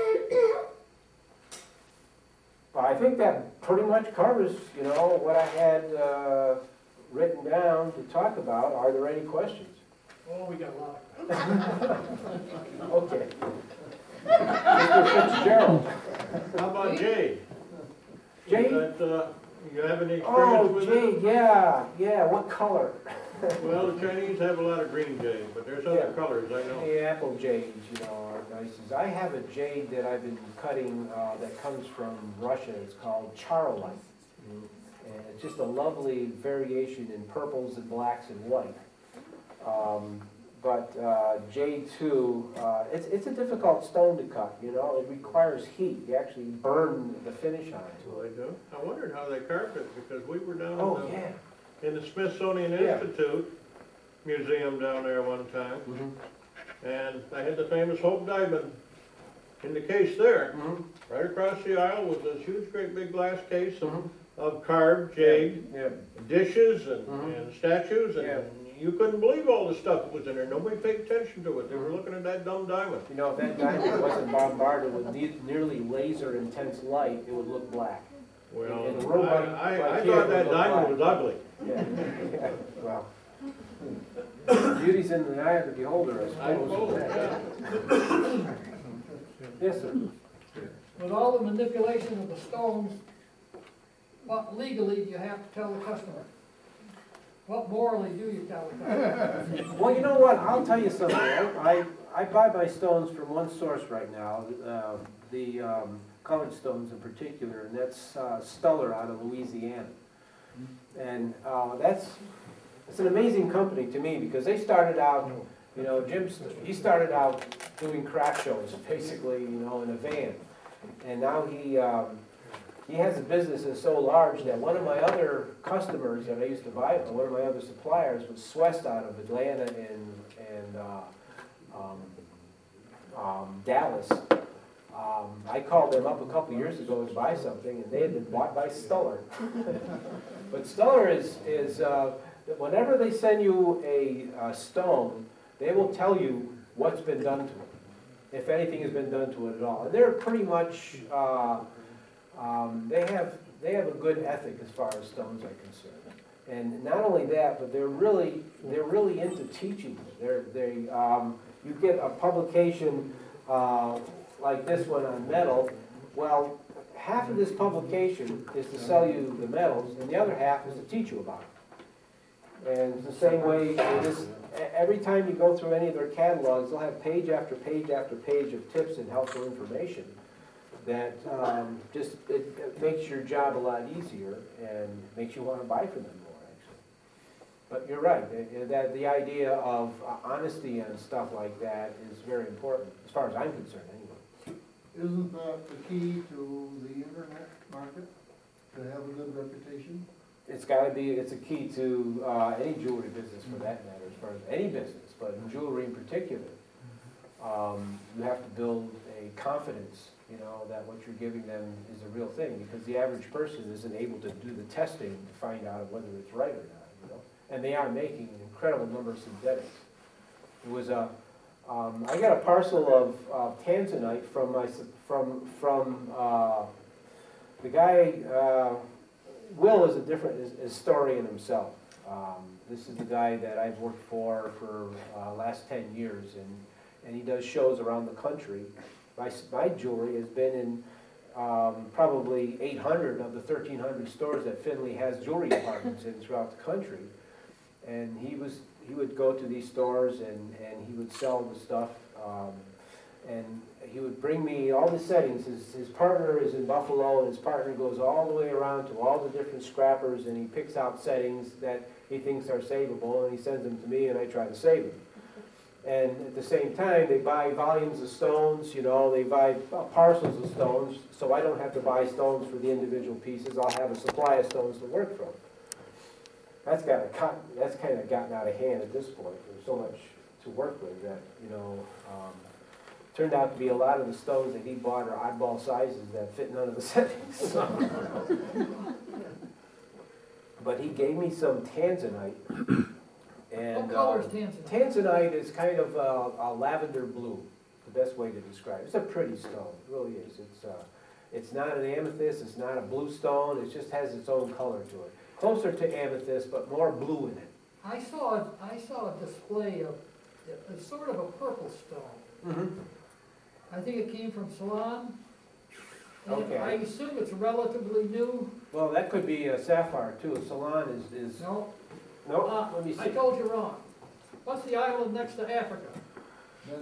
But I think that pretty much covers, you know, what I had written down to talk about. Are there any questions? Oh, we got a lot. Okay. Mr. Fitzgerald. How about jade? Jade? You have any experience Oh, with jade, it? yeah. What color? Well, the Chinese have a lot of green jade, but there's other colors, I know. The apple jades, you know, are nice. I have a jade that I've been cutting that comes from Russia. It's called Charolite. And it's just a lovely variation in purples and blacks and white. But jade too, it's a difficult stone to cut, you know. It requires heat. You actually burn the finish on it. Well, they do. I wondered how they carved it, because we were down in the Smithsonian Institute Museum down there one time. And I had the famous Hope Diamond in the case there. Right across the aisle was this huge, great big glass case of carved jade, dishes and statues, and you couldn't believe all the stuff that was in there. Nobody paid attention to it. They were looking at that dumb diamond. You know, if that diamond wasn't bombarded with nearly laser intense light, it would look black. Well, in a room I thought that diamond was ugly. Yeah. Well, beauty's in the eye of the beholder, I suppose. Yes, sir. With all the manipulation of the stones, what legally do you have to tell the customer? What morally do you tell the customer? Well, you know what? I'll tell you something. I buy my stones from one source right now, the colored stones in particular, and that's Stuller out of Louisiana. And it's an amazing company to me, because they started out, you know, he started out doing craft shows, basically, you know, in a van. And now he has a business that's so large that one of my other customers that I used to buy from, one of my other suppliers, was Swest out of Atlanta and Dallas. I called them up a couple years ago to buy something, and they had been bought by Stuller. But Stuller is whenever they send you a stone, they will tell you what's been done to it, if anything has been done to it at all. And they're pretty much, they have a good ethic as far as stones are concerned. And not only that, but they're really into teaching. You get a publication like this one on metal. Well, half of this publication is to sell you the metals, and the other half is to teach you about it. And it's the same way, every time you go through any of their catalogs, they'll have page after page after page of tips and helpful information that it makes your job a lot easier and makes you want to buy from them more, actually. But you're right, that the idea of honesty and stuff like that is very important, as far as I'm concerned, anyway. Isn't that the key to the internet market, to have a good reputation? It's got to be, it's a key to any jewelry business for that matter, as far as any business, but in jewelry in particular. You have to build a confidence, you know, that what you're giving them is a real thing, because the average person isn't able to do the testing to find out whether it's right or not, you know. And they are making an incredible number of synthetics. It was I got a parcel of tanzanite from the guy. Will is a different historian himself. This is the guy that I've worked for last 10 years, and he does shows around the country. My jewelry has been in probably 800 of the 1,300 stores that Finley has jewelry departments in throughout the country. And he would go to these stores and he would sell the stuff. And he would bring me all the settings. His partner is in Buffalo, and his partner goes all the way around to all the different scrappers, and he picks out settings that he thinks are savable, and he sends them to me, and I try to save them. And at the same time, they buy volumes of stones, you know, they buy parcels of stones, so I don't have to buy stones for the individual pieces. I'll have a supply of stones to work from. That's kind of gotten out of hand at this point. There's so much to work with that, you know, turned out to be a lot of the stones that he bought are oddball sizes that fit none of the settings. but he gave me some tanzanite. And What color is tanzanite? tanzanite is kind of a lavender blue, the best way to describe it. It's a pretty stone, it really is. It's not an amethyst, it's not a blue stone, it just has its own color to it. Closer to amethyst, but more blue in it. I saw a display of, it's sort of a purple stone. Mm-hmm. I think it came from Ceylon. And Okay. I assume it's relatively new. Well, that could be a sapphire too. Ceylon is No, no. Let me I see. told you wrong. What's the island next to Africa?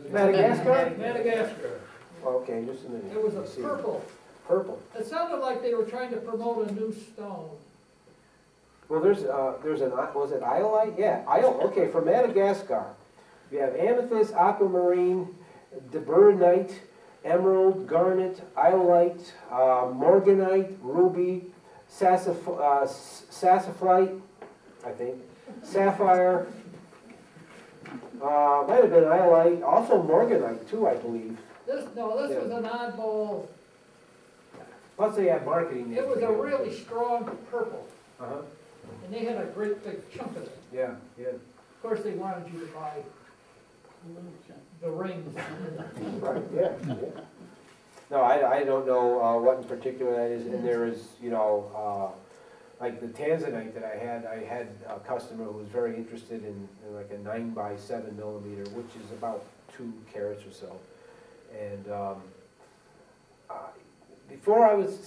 Madagascar? Madagascar. Okay, just a minute. It was Let me see. a purple. Purple. It sounded like they were trying to promote a new stone. Well, there's an, was it iolite? Yeah, okay, for Madagascar, we have amethyst, aquamarine, deburnite, emerald, garnet, iolite, morganite, ruby, sassafrite, I think, sapphire, might have been iolite, also morganite too, I believe. This was an oddball. Plus they have marketing names. It was a really strong purple, Uh-huh, and they had a great big chunk of it. yeah, yeah. Of course, they wanted you to buy the rings. Right, yeah, yeah. No, I don't know what in particular that is, and there is, you know, like the tanzanite that I had a customer who was very interested in like a 9x7 millimeter, which is about 2 carats or so. And before I was,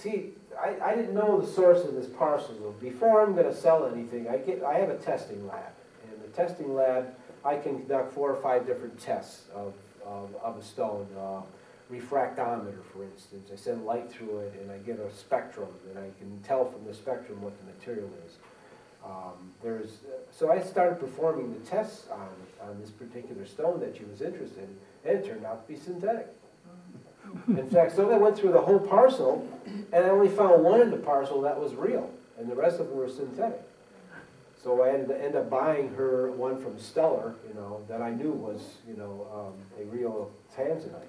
I didn't know the source of this parcel. Before I'm gonna sell anything, I have a testing lab. And the testing lab, I can conduct 4 or 5 different tests of a stone. Refractometer, for instance. I send light through it and I get a spectrum, and I can tell from the spectrum what the material is. So I started performing the tests on this particular stone that she was interested in, and it turned out to be synthetic. In fact, so I went through the whole parcel, and I only found one in the parcel that was real, and the rest of them were synthetic. So I ended up buying her one from Stellar, you know, that I knew was, you know, a real tanzanite.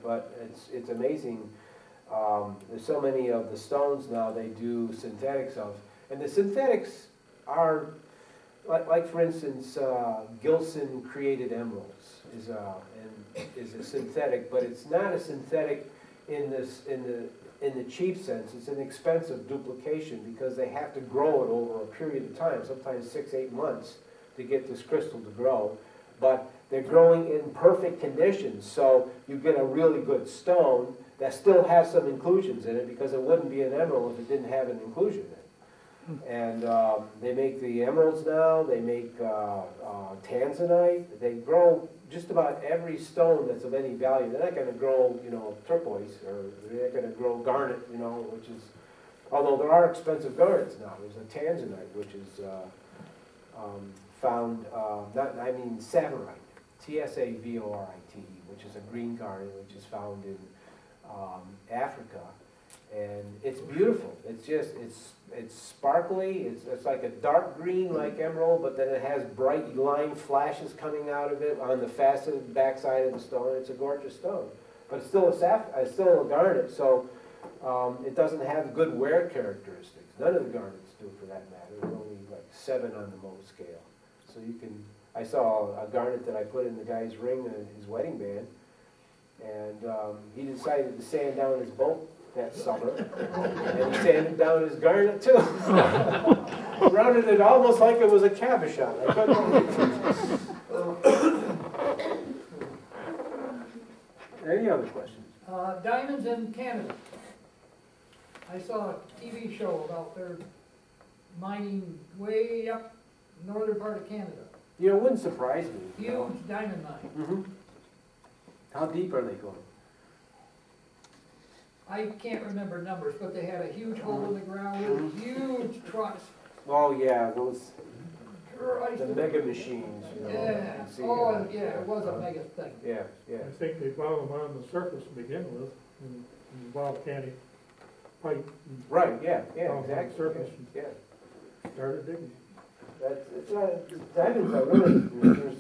But it's amazing. There's so many of the stones now they do synthetics of, and the synthetics are like for instance, Gilson created emeralds is a synthetic, but it's not a synthetic in the cheap sense. It's an expensive duplication because they have to grow it over a period of time, sometimes 6-8 months, to get this crystal to grow. But they're growing in perfect conditions, so you get a really good stone that still has some inclusions in it, because it wouldn't be an emerald if it didn't have an inclusion in it. And they make the emeralds now, they make tanzanite, they grow just about every stone that's of any value. They're not going to grow, you know, turquoise, or they're not going to grow garnet, you know, which is, although there are expensive garnets now. There's a tanzanite, which is found, savorite, Tsavorite, which is a green garnet, which is found in Africa, and it's beautiful. It's just, it's sparkly. It's like a dark green like emerald, but then it has bright line flashes coming out of it on the faceted backside of the stone. It's a gorgeous stone, but it's still it's still a garnet, so it doesn't have good wear characteristics. None of the garnets do, for that matter. There's only like 7 on the Mohs scale. So you can, I saw a garnet that I put in the guy's ring in his wedding band, and he decided to sand down his boat that summer, and he sanded down his garnet too. Rounded it almost like it was a cabochon. I couldn't believe it. Any other questions? Diamonds in Canada. I saw a TV show about their mining way up northern part of Canada. You know, it wouldn't surprise me. You know? Huge diamond mine. Mm-hmm. How deep are they going? I can't remember numbers, but they had a huge hole in the ground with huge trucks. Oh yeah, those Christ. the mega machines. You know, you Yeah, can see, oh, yeah, it was a mega thing. Yeah, yeah. I think they found them on the surface to begin with, in volcanic pipe, and Right. Yeah. Yeah. Oh, Exactly. surface. Yeah. started digging. Diamonds are really,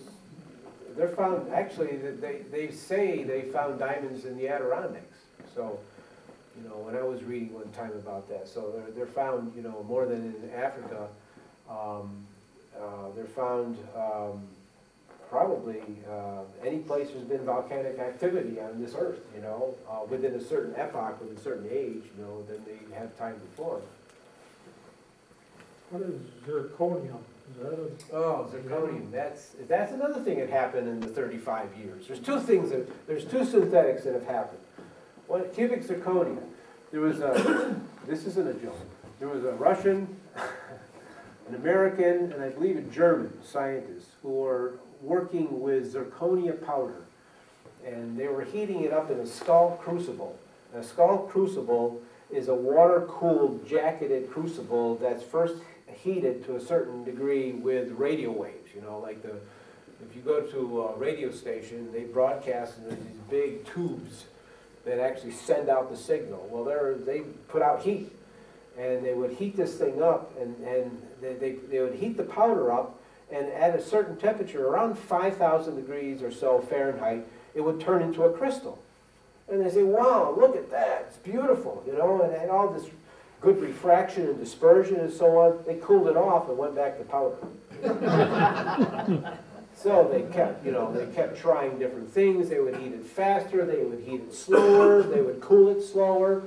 they're found, actually, they say they found diamonds in the Adirondacks. So you know, when I was reading one time about that. So they're found, you know, more than in Africa. They're found probably any place there's been volcanic activity on this earth, you know, within a certain epoch, within a certain age, you know, then they have time to form. What is zirconium? Is that a? Oh, zirconium, that's another thing that happened in the 35 years. There's two synthetics that have happened. One, cubic zirconia. There was this isn't a joke, there was a Russian, an American, and I believe a German scientist who were working with zirconia powder. And they were heating it up in a skull crucible. A skull crucible is a water-cooled, jacketed crucible that's first heated to a certain degree with radio waves. You know, like if you go to a radio station, they broadcast and there's these big tubes that actually send out the signal. Well, they put out heat, and they would heat this thing up, and they would heat the powder up, and at a certain temperature, around 5,000 degrees or so Fahrenheit, it would turn into a crystal. And they say, wow, look at that, it's beautiful, you know, and it had all this good refraction and dispersion and so on. They cooled it off and went back to powder. So they kept, you know, they kept trying different things. They would heat it faster, they would heat it slower, they would cool it slower,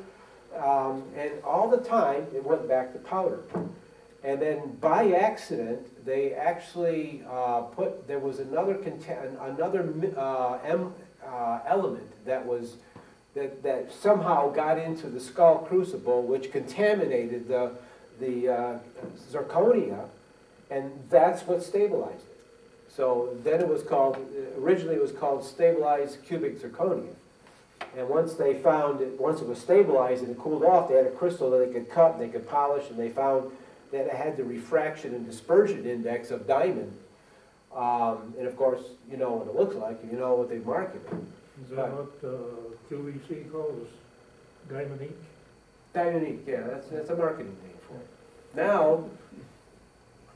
and all the time it went back to powder. And then by accident, they actually there was another element that somehow got into the skull crucible, which contaminated the zirconia, and that's what stabilized it. So then originally it was called stabilized cubic zirconia. And once it was stabilized and it cooled off, they had a crystal that they could cut and they could polish, and they found that it had the refraction and dispersion index of diamond. And of course, you know what it looks like, and you know what they marketed. Is that what QVC calls diamond ink? Diamond ink, yeah, that's a marketing name for it. Now,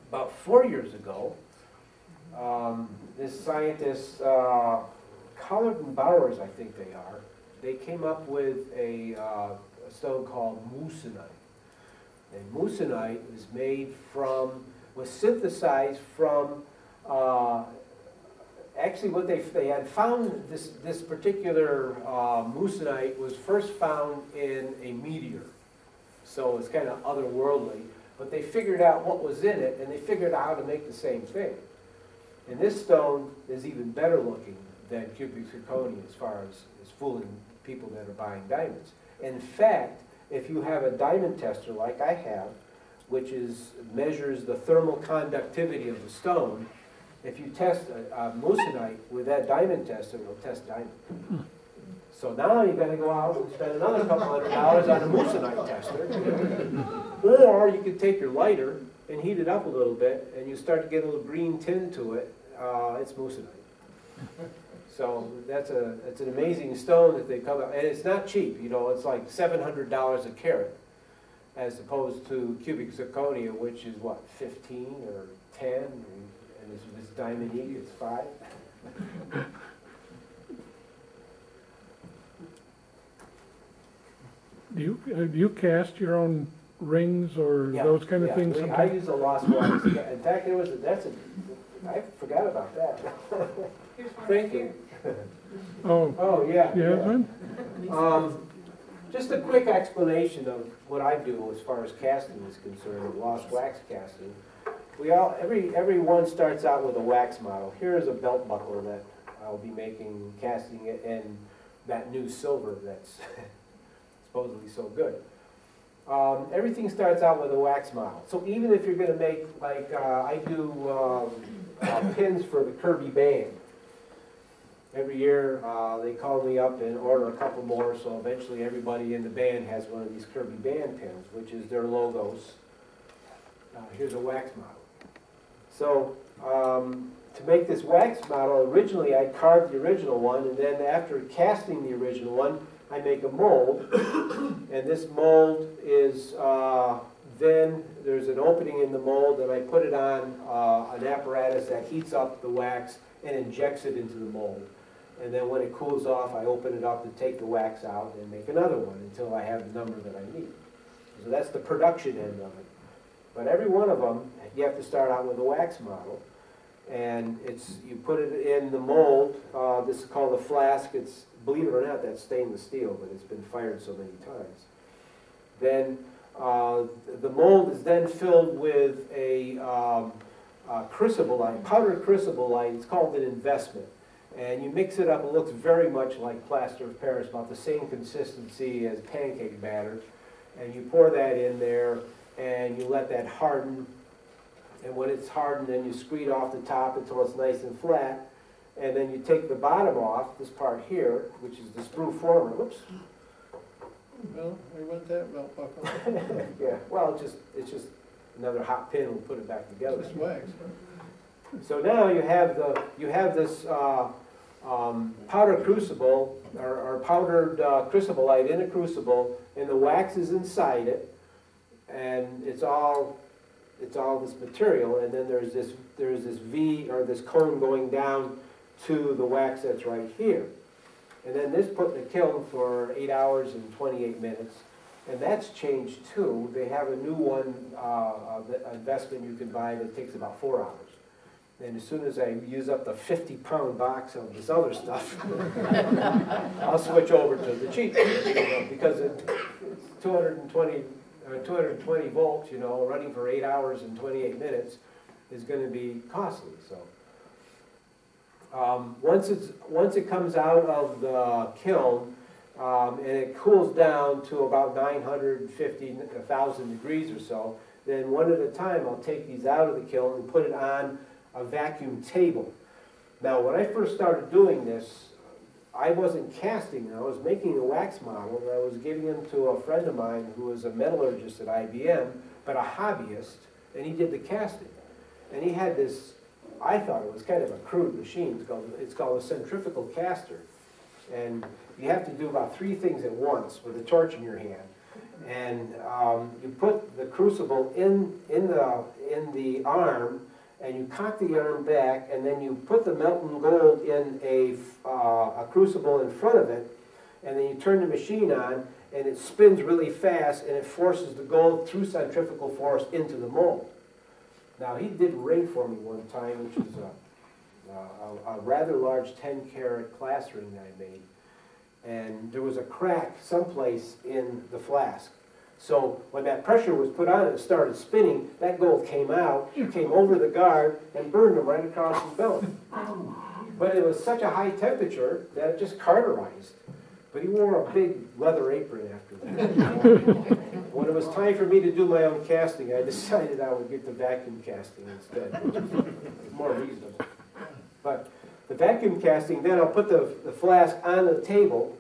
about 4 years ago, this scientist, Collard and Bowers, I think they are, they came up with a stone called moussanite. And moussanite was synthesized from, actually what they had found, this particular moussanite was first found in a meteor. So it's kind of otherworldly, but they figured out what was in it, and they figured out how to make the same thing. And this stone is even better looking than cubic zirconia as far as fooling people that are buying diamonds. In fact, if you have a diamond tester like I have, which measures the thermal conductivity of the stone, if you test a moussanite with that diamond tester, it'll test diamond. So now you've got to go out and spend another couple $100 on a moussanite tester. Or you could take your lighter and heat it up a little bit, and you start to get a little green tint to it. It's moussanite. So that's an amazing stone that they come out, and it's not cheap. You know, it's like $700 a carat, as opposed to cubic zirconia, which is what, 15 or 10, and this diamond ink is 5. Do you cast your own rings or those kind of things? I use a lost wax. In fact, I forgot about that. Thank you. Oh yeah. Yeah. Just a quick explanation of what I do as far as casting is concerned, lost wax casting. Everyone starts out with a wax model. Here is a belt buckle that I'll be making, casting it, and that new silver that's supposedly so good. Everything starts out with a wax model. So even if you're going to make, like I do pins for the Kirby band. Every year they call me up and order a couple more, so eventually everybody in the band has one of these Kirby band pins, which is their logos. Here's a wax model. So to make this wax model, originally I carved the original one, and then after casting the original one, I make a mold, and this mold is, then there's an opening in the mold, and I put it on an apparatus that heats up the wax and injects it into the mold. And then when it cools off, I open it up and take the wax out and make another one until I have the number that I need. So that's the production end of it. But every one of them, you have to start out with a wax model. And you put it in the mold. This is called a flask. It's, believe it or not, that's stainless steel, but it's been fired so many times. Then the mold is then filled with a chrysoberyl, powdered chrysoberyl. It's called an investment. And you mix it up. It looks very much like plaster of Paris, about the same consistency as pancake batter. And you pour that in there, and you let that harden. And when it's hardened, then you screed off the top until it's nice and flat. And then you take the bottom off, this part here, which is the sprue former. Whoops. Well, we went that belt buckle. Yeah, well, it's just another hot pin. We'll put it back together. Just wax. So now you have this powdered crucible, or powdered chrysoberyl in a crucible, and the wax is inside it, and it's all this material, and then there's this V, or this cone going down to the wax that's right here. And then this put in the kiln for 8 hours and 28 minutes, and that's changed too. They have a new one, investment you can buy that takes about 4 hours. And as soon as I use up the 50-pound box of this other stuff, I'll switch over to the cheap, because it's 220 volts, running for 8 hours and 28 minutes is going to be costly. So once it comes out of the kiln and it cools down to about 950, 1,000 degrees or so, then one at a time I'll take these out of the kiln and put it on a vacuum table. Now, when I first started doing this, I wasn't casting. I was making a wax model, and I was giving them to a friend of mine who was a metallurgist at IBM, but a hobbyist, and he did the casting. And he had this, I thought it was kind of a crude machine. It's called a centrifugal caster. And you have to do about 3 things at once with a torch in your hand. And you put the crucible in the arm, and you cock the arm back, and then you put the molten gold in a crucible in front of it, and then you turn the machine on, and it spins really fast, and it forces the gold through centrifugal force into the mold. Now, he did ring for me one time, which was a rather large 10-carat class ring that I made, and there was a crack someplace in the flask. So when that pressure was put on and it started spinning, that gold came out, came over the guard, and burned him right across his belt. But it was such a high temperature that it just cauterized. But he wore a big leather apron after that. When it was time for me to do my own casting, I decided I would get the vacuum casting instead, which is more reasonable. But the vacuum casting, then I'll put the flask on the table,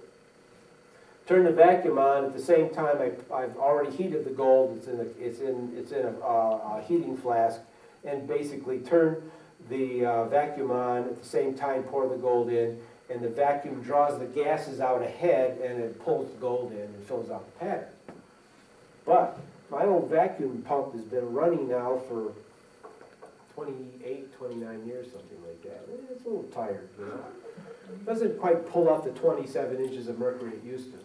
turn the vacuum on. At the same time, I've already heated the gold. It's in a heating flask, and basically turn the vacuum on. At the same time, pour the gold in, and the vacuum draws the gases out ahead, and it pulls the gold in and fills out the pattern. But my old vacuum pump has been running now for 28, 29 years, something like that. It's a little tired, It doesn't quite pull off the 27 inches of mercury it used to.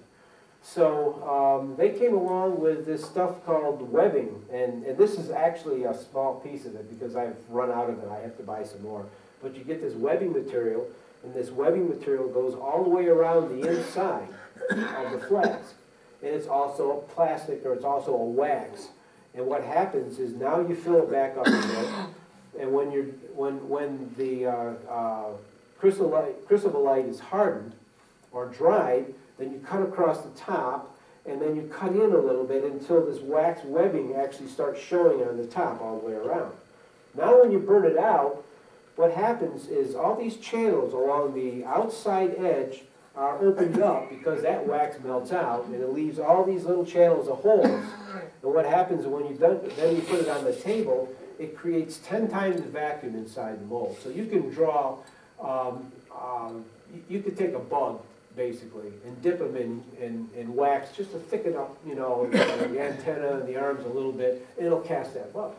So they came along with this stuff called webbing, and this is actually a small piece of it because I've run out of it. I have to buy some more. But you get this webbing material, and this webbing material goes all the way around the inside of the flask. And it's also a plastic, or it's also a wax. And what happens is now you fill it back up again, and when the chrysoberyl is hardened or dried, then you cut across the top, and then you cut in a little bit until this wax webbing actually starts showing on the top all the way around. Now when you burn it out, what happens is all these channels along the outside edge are opened up because that wax melts out, and it leaves all these little channels of holes. And what happens when then you put it on the table, it creates 10 times the vacuum inside the mold. So you can draw, you could take a bug, basically, and dip them in wax just to thicken up, the antenna and the arms a little bit, and it'll cast that bug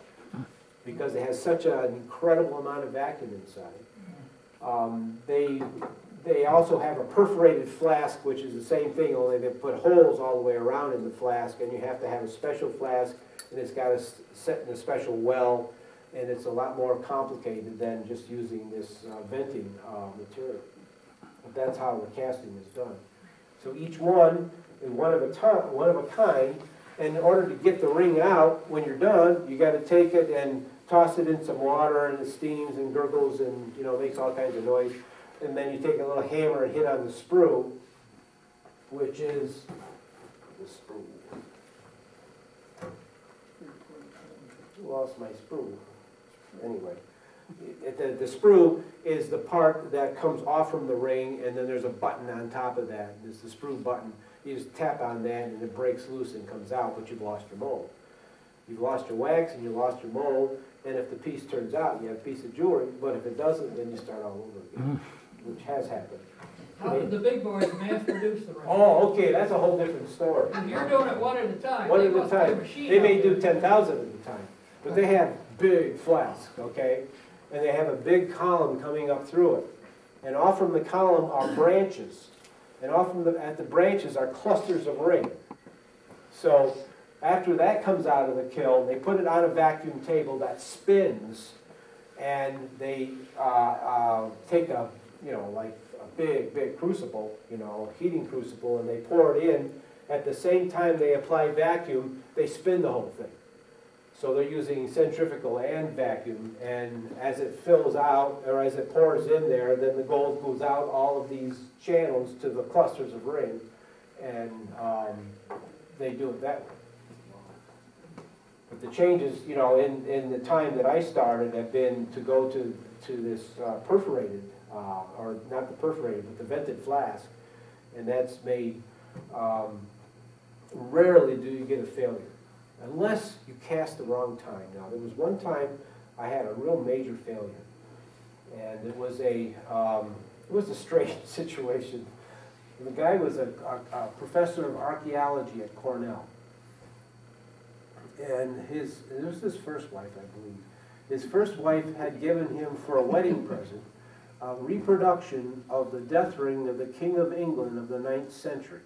because it has such an incredible amount of vacuum inside. they also have a perforated flask, which is the same thing, only they put holes all the way around in the flask, and you have to have a special flask, and it's got to set in a special well, and it's a lot more complicated than just using this venting material. But that's how the casting is done. So each one is one of a kind, and in order to get the ring out, when you're done, you got to take it and toss it in some water, and it steams and gurgles and, you know, makes all kinds of noise. And then you take a little hammer and hit on the sprue, which is the sprue. Lost my sprue. Anyway, the sprue is the part that comes off from the ring, and then there's a button on top of that. It's the sprue button. You just tap on that, and it breaks loose and comes out, but you've lost your mold. You've lost your wax, and you lost your mold, and if the piece turns out, you have a piece of jewelry, but if it doesn't, then you start all over again, which has happened. How did the big boys mass produce the ring? Oh, okay, that's a whole different story. And you're doing it one at a time. One They at a must have time. machine They may out do there. 10,000 at a time, but they have big flasks, okay? And they have a big column coming up through it. And off from the column are branches. And off from at the branches are clusters of ring. So after that comes out of the kiln, they put it on a vacuum table that spins, and they take a, you know, like a big crucible, you know, heating crucible, and they pour it in. At the same time they apply vacuum, they spin the whole thing. So they're using centrifugal and vacuum, and as it fills out, or as it pours in there, then the gold goes out all of these channels to the clusters of ring, and they do it that way. But the changes, you know, in the time that I started have been to go to this perforated, or not the perforated, but the vented flask, and that's made, rarely do you get a failure. Unless you cast the wrong time. Now, there was one time I had a real major failure, and it was a strange situation. The guy was a professor of archaeology at Cornell, and it was his first wife, I believe. His first wife had given him for a wedding present a reproduction of the death ring of the King of England of the 9th century.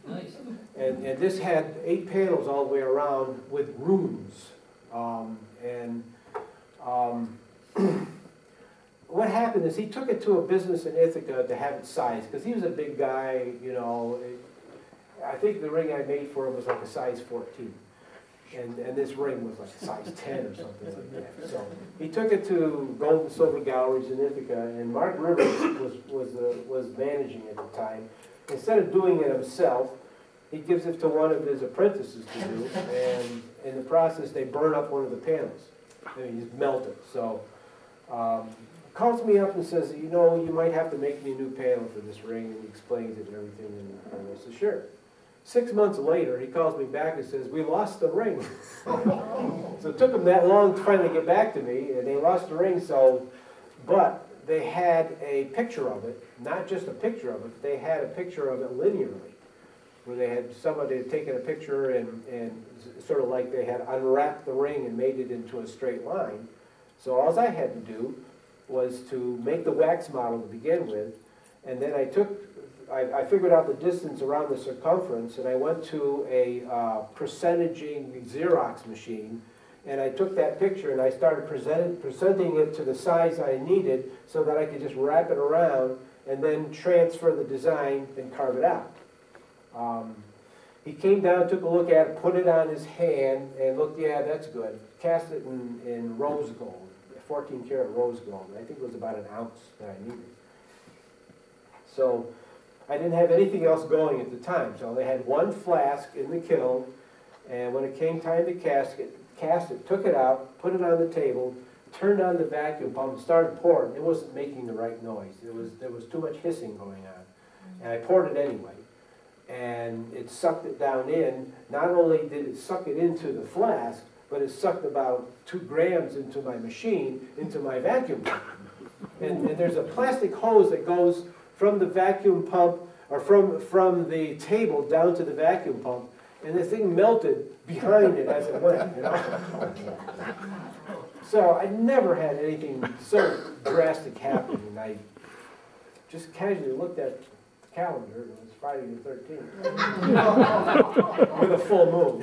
Nice. And this had 8 panels all the way around with runes. What happened is he took it to a business in Ithaca to have it sized, because he was a big guy, you know. I think the ring I made for him was like a size 14. And this ring was like a size 10 or something like that. So he took it to Gold and Silver Galleries in Ithaca, and Mark Rivers was managing at the time. Instead of doing it himself, he gives it to one of his apprentices to do, and in the process they burn up one of the panels. I mean, just melt it. So calls me up and says, you know, you might have to make me a new panel for this ring, and he explains it and everything, and I said, sure. 6 months later, he calls me back and says, we lost the ring. So it took them that long to finally get back to me, and they lost the ring, but they had a picture of it, not just a picture of it, they had a picture of it linearly, where they had somebody had taken a picture and sort of like they had unwrapped the ring and made it into a straight line. So all I had to do was to make the wax model to begin with, and then I figured out the distance around the circumference, and I went to a percentaging Xerox machine, and I took that picture and I started presenting it to the size I needed so that I could just wrap it around and then transfer the design and carve it out. He came down, took a look at it, put it on his hand, and looked, yeah, that's good. Cast it in rose gold, 14 karat rose gold. I think it was about an ounce that I needed. So I didn't have anything else going at the time. So they had one flask in the kiln, and when it came time to cast it, took it out, put it on the table, turned on the vacuum pump, and started pouring. It wasn't making the right noise. There was too much hissing going on. And I poured it anyway. And it sucked it down in. Not only did it suck it into the flask, but it sucked about 2 grams into my machine, into my vacuum pump. And there's a plastic hose that goes from the vacuum pump, or from the table down to the vacuum pump, and the thing melted behind it as it went, you know? So I never had anything so drastic happen, and just casually looked at the calendar, and it was Friday the 13th. With a full moon.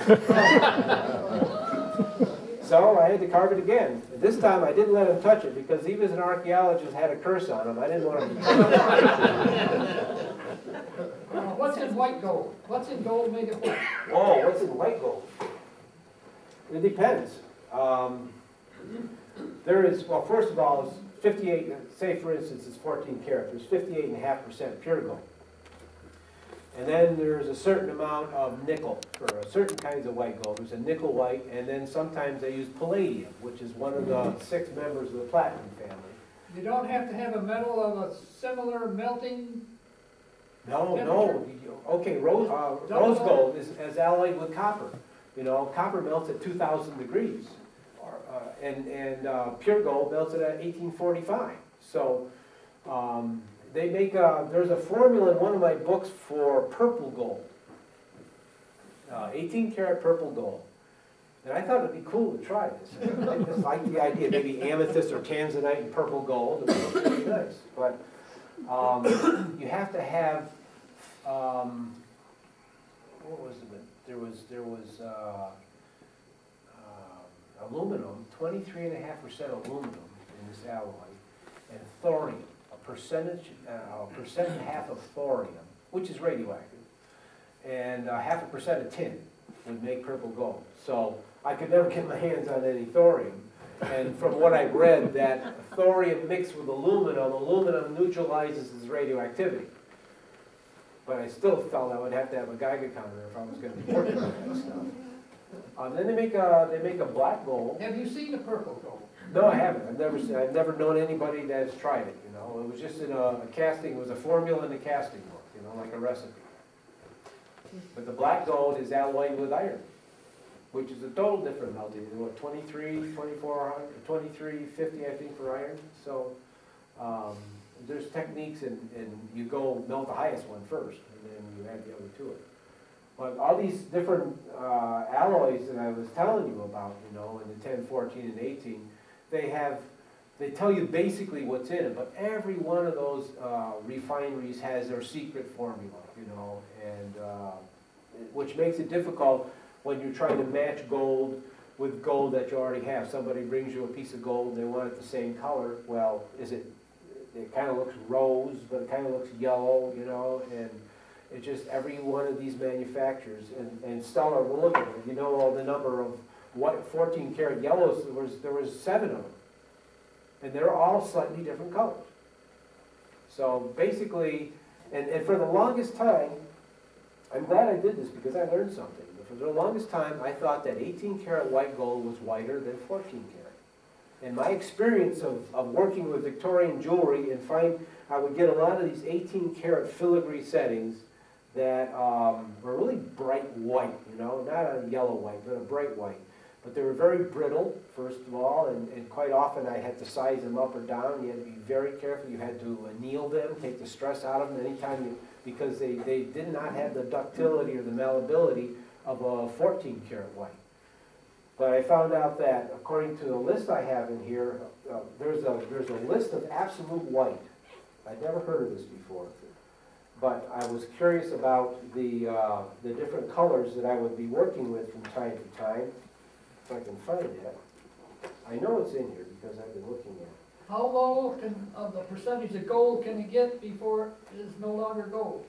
So I had to carve it again. This time I didn't let him touch it because he was an archaeologist, had a curse on him. I didn't want him to touch it. What's in white gold? What's in gold made it white? Oh, what's in white gold? It depends. There is, well, first of all, it's 58, say for instance it's 14 karat, there's 58.5% pure gold. And then there's a certain amount of nickel for certain kinds of white gold. There's a nickel white, and then sometimes they use palladium, which is one of the 6 members of the platinum family. You don't have to have a metal of a similar melting. No. Okay, rose gold is alloyed with copper. You know, copper melts at 2,000 degrees, and pure gold melts at 1845. So they make there's a formula in one of my books for purple gold, 18 karat purple gold. And I thought it'd be cool to try this. I just like the idea, maybe amethyst or tanzanite and purple gold. It would look really nice. But you have to have, what was it? There was aluminum, 23.5% aluminum in this alloy, and thorium, a percent and a half of thorium, which is radioactive, and 0.5% of tin would make purple gold. So I could never get my hands on any thorium. And from what I've read, that thorium mixed with aluminum neutralizes its radioactivity. But I still felt I would have to have a Geiger counter if I was going to be working on that stuff. Then they make a black gold. Have you seen the purple gold? No, I haven't. I've never known anybody that's tried it. You know, it was just in a casting. It was a formula in the casting book. You know, like a recipe. But the black gold is alloyed with iron, which is a total different melting. What, 23, 2400, 2350, I think, for iron. So there's techniques, and you go melt the highest one first, and then you add the other to it. But all these different alloys that I was telling you about, you know, in the 10, 14, and 18, they tell you basically what's in it, but every one of those refineries has their secret formula, you know, and which makes it difficult when you're trying to match gold with gold that you already have. Somebody brings you a piece of gold and they want it the same color. Well, it kind of looks rose, but it kind of looks yellow, you know, and it just, every one of these manufacturers, and Stellar will look at it, you know, all the number of what 14 karat yellows, there was 7 of them. And they're all slightly different colors. So basically, and for the longest time, I'm glad I did this because I learned something. But for the longest time, I thought that 18 karat white gold was whiter than 14 karat. And my experience of working with Victorian jewelry and I would get a lot of these 18 karat filigree settings that were really bright white, you know, not a yellow white, but a bright white. But they were very brittle, first of all, and quite often I had to size them up or down. You had to be very careful. You had to anneal them, take the stress out of them anytime because they did not have the ductility or the malleability of a 14 karat white. But I found out that according to the list I have in here, there's a list of absolute white. I'd never heard of this before. But I was curious about the different colors that I would be working with from time to time. If I can find it. I know it's in here because I've been looking at it. How low of the percentage of gold can you get before it is no longer gold?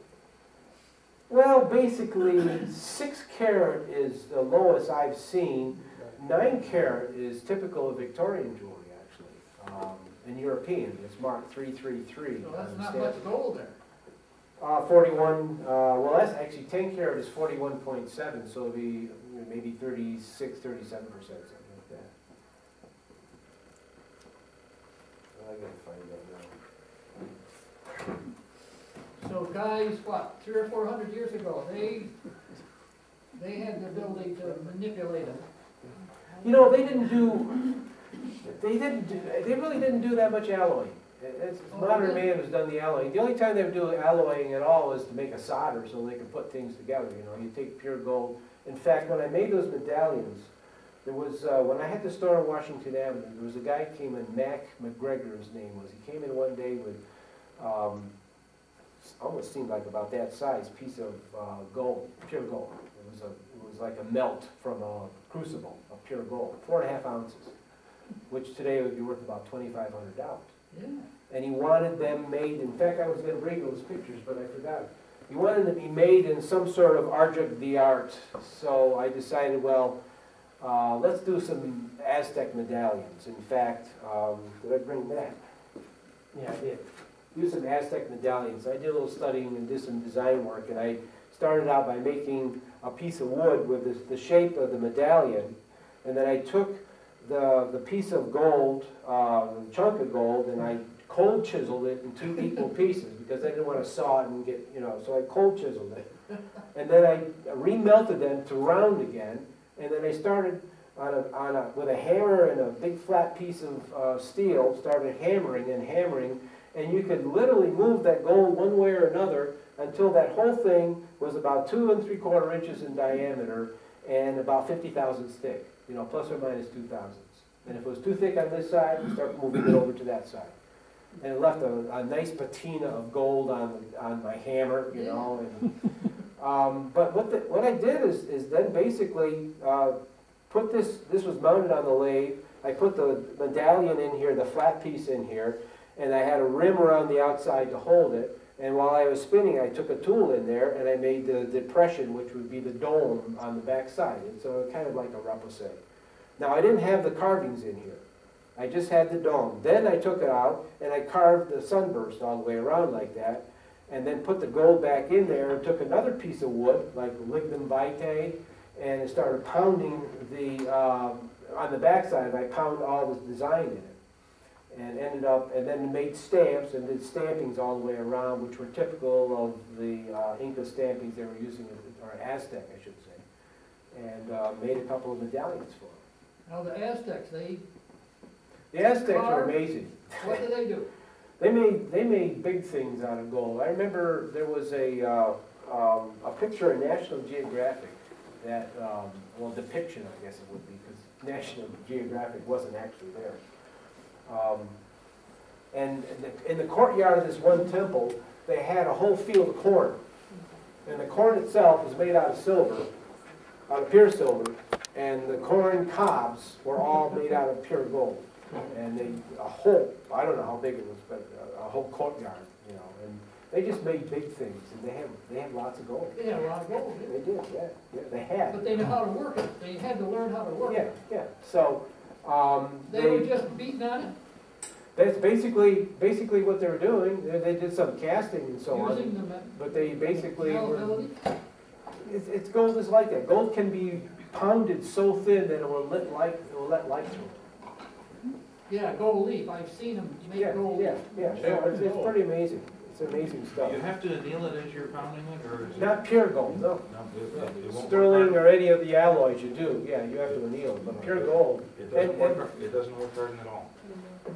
Well, basically, 6 karat is the lowest I've seen. 9 karat is typical of Victorian jewelry, actually. In European, it's marked 333. So that's not much gold there. 41, well, that's actually 10 karat is 41.7, so it'll be maybe 36, 37%, something like that. I gotta find that now. So guys, what, 300 or 400 years ago, they had the ability to manipulate them. You know, they really didn't do that much alloying. It's modern man who's done the alloying. The only time they would do alloying at all is to make a solder so they could put things together. You know, you take pure gold. In fact, when I made those medallions, there was when I had the store on Washington Avenue, there was a guy who came in, Mac McGregor, his name was. He came in one day with almost seemed like about that size piece of gold, pure gold. It was like a melt from a crucible of pure gold, 4.5 ounces, which today would be worth about $2,500. Yeah. And he wanted them made, in fact, I was going to bring those pictures, but I forgot. He wanted them to be made in some sort of object d'art, so I decided, well, let's do some Aztec medallions. In fact, did I bring that? Yeah, I did. Do some Aztec medallions. I did a little studying and did some design work, and I started out by making a piece of wood with the shape of the medallion, and then I took the piece of gold, the chunk of gold, and I cold chiseled it in 2 equal pieces because I didn't want to saw it and get, so I cold chiseled it. And then I remelted them to round again, and then I started with a hammer and a big flat piece of steel, started hammering and hammering, and you could literally move that gold one way or another until that whole thing was about 2 3/4 inches in diameter and about 50 thousandths thick, plus or minus 2 thousandths. And if it was too thick on this side, you start moving it over to that side. And it left a nice patina of gold on my hammer, And, but what I did is then basically put this was mounted on the lathe. I put the medallion in here, the flat piece in here, and I had a rim around the outside to hold it. And while I was spinning, I took a tool in there and I made the depression, which would be the dome on the back side. And so kind of like a repoussé. Now I didn't have the carvings in here. I just had the dome. Then I took it out and I carved the sunburst all the way around like that, and then put the gold back in there and took another piece of wood, like lignum vitae, and started pounding on the backside, I pounded all this design in it. And ended up, and then made stamps and did stampings all the way around, which were typical of the Inca stampings they were using, or Aztec, I should say. And made a couple of medallions for them. Now the Aztecs, The Aztecs are amazing. What did they do? They made big things out of gold. I remember there was a picture in National Geographic that, well, depiction, I guess it would be, because National Geographic wasn't actually there. And in the courtyard of this one temple, they had a whole field of corn. And the corn itself was made out of silver, out of pure silver, and the corn cobs were all made out of pure gold. And I don't know how big it was, but a whole courtyard, and they just made big things, and they had lots of gold. They had a lot of gold, didn't They did, yeah, they had. But they knew how to work it. They had to learn how to work it. Yeah. So, They were just beating on it? that's basically what they were doing. They did some casting and so on. Using the But they basically were, malleability? it's gold is like that. Gold can be pounded so thin that it will let light through. Yeah, gold leaf. I've seen them make gold leaf. Yeah. So it's pretty amazing. It's amazing stuff. You have to anneal it as you're pounding it, or is it? Not pure gold, no. No, it won't Sterling work or any of the alloys you do, yeah, you have to anneal it. But pure gold, hard. It doesn't work hard at all.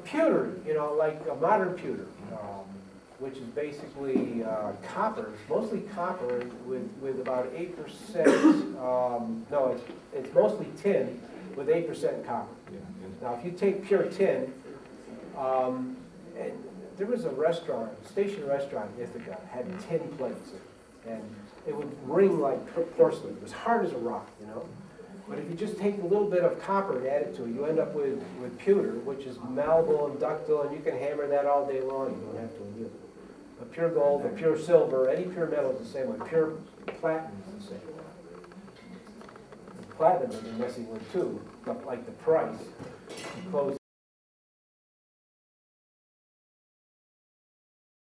pewter, like a modern pewter, which is basically copper. It's mostly copper with about 8%. No, it's mostly tin with 8% copper. Yeah. Now, if you take pure tin, and there was a restaurant, station restaurant in Ithaca, had tin plates, and it would ring like porcelain. It was hard as a rock, But if you just take a little bit of copper and add it to it, you end up with pewter, which is malleable and ductile, and you can hammer that all day long. You don't have to anneal it. But pure gold, or pure silver, any pure metal is the same way. Pure platinum is the same way. Platinum I've been messing with too, but like the price. You close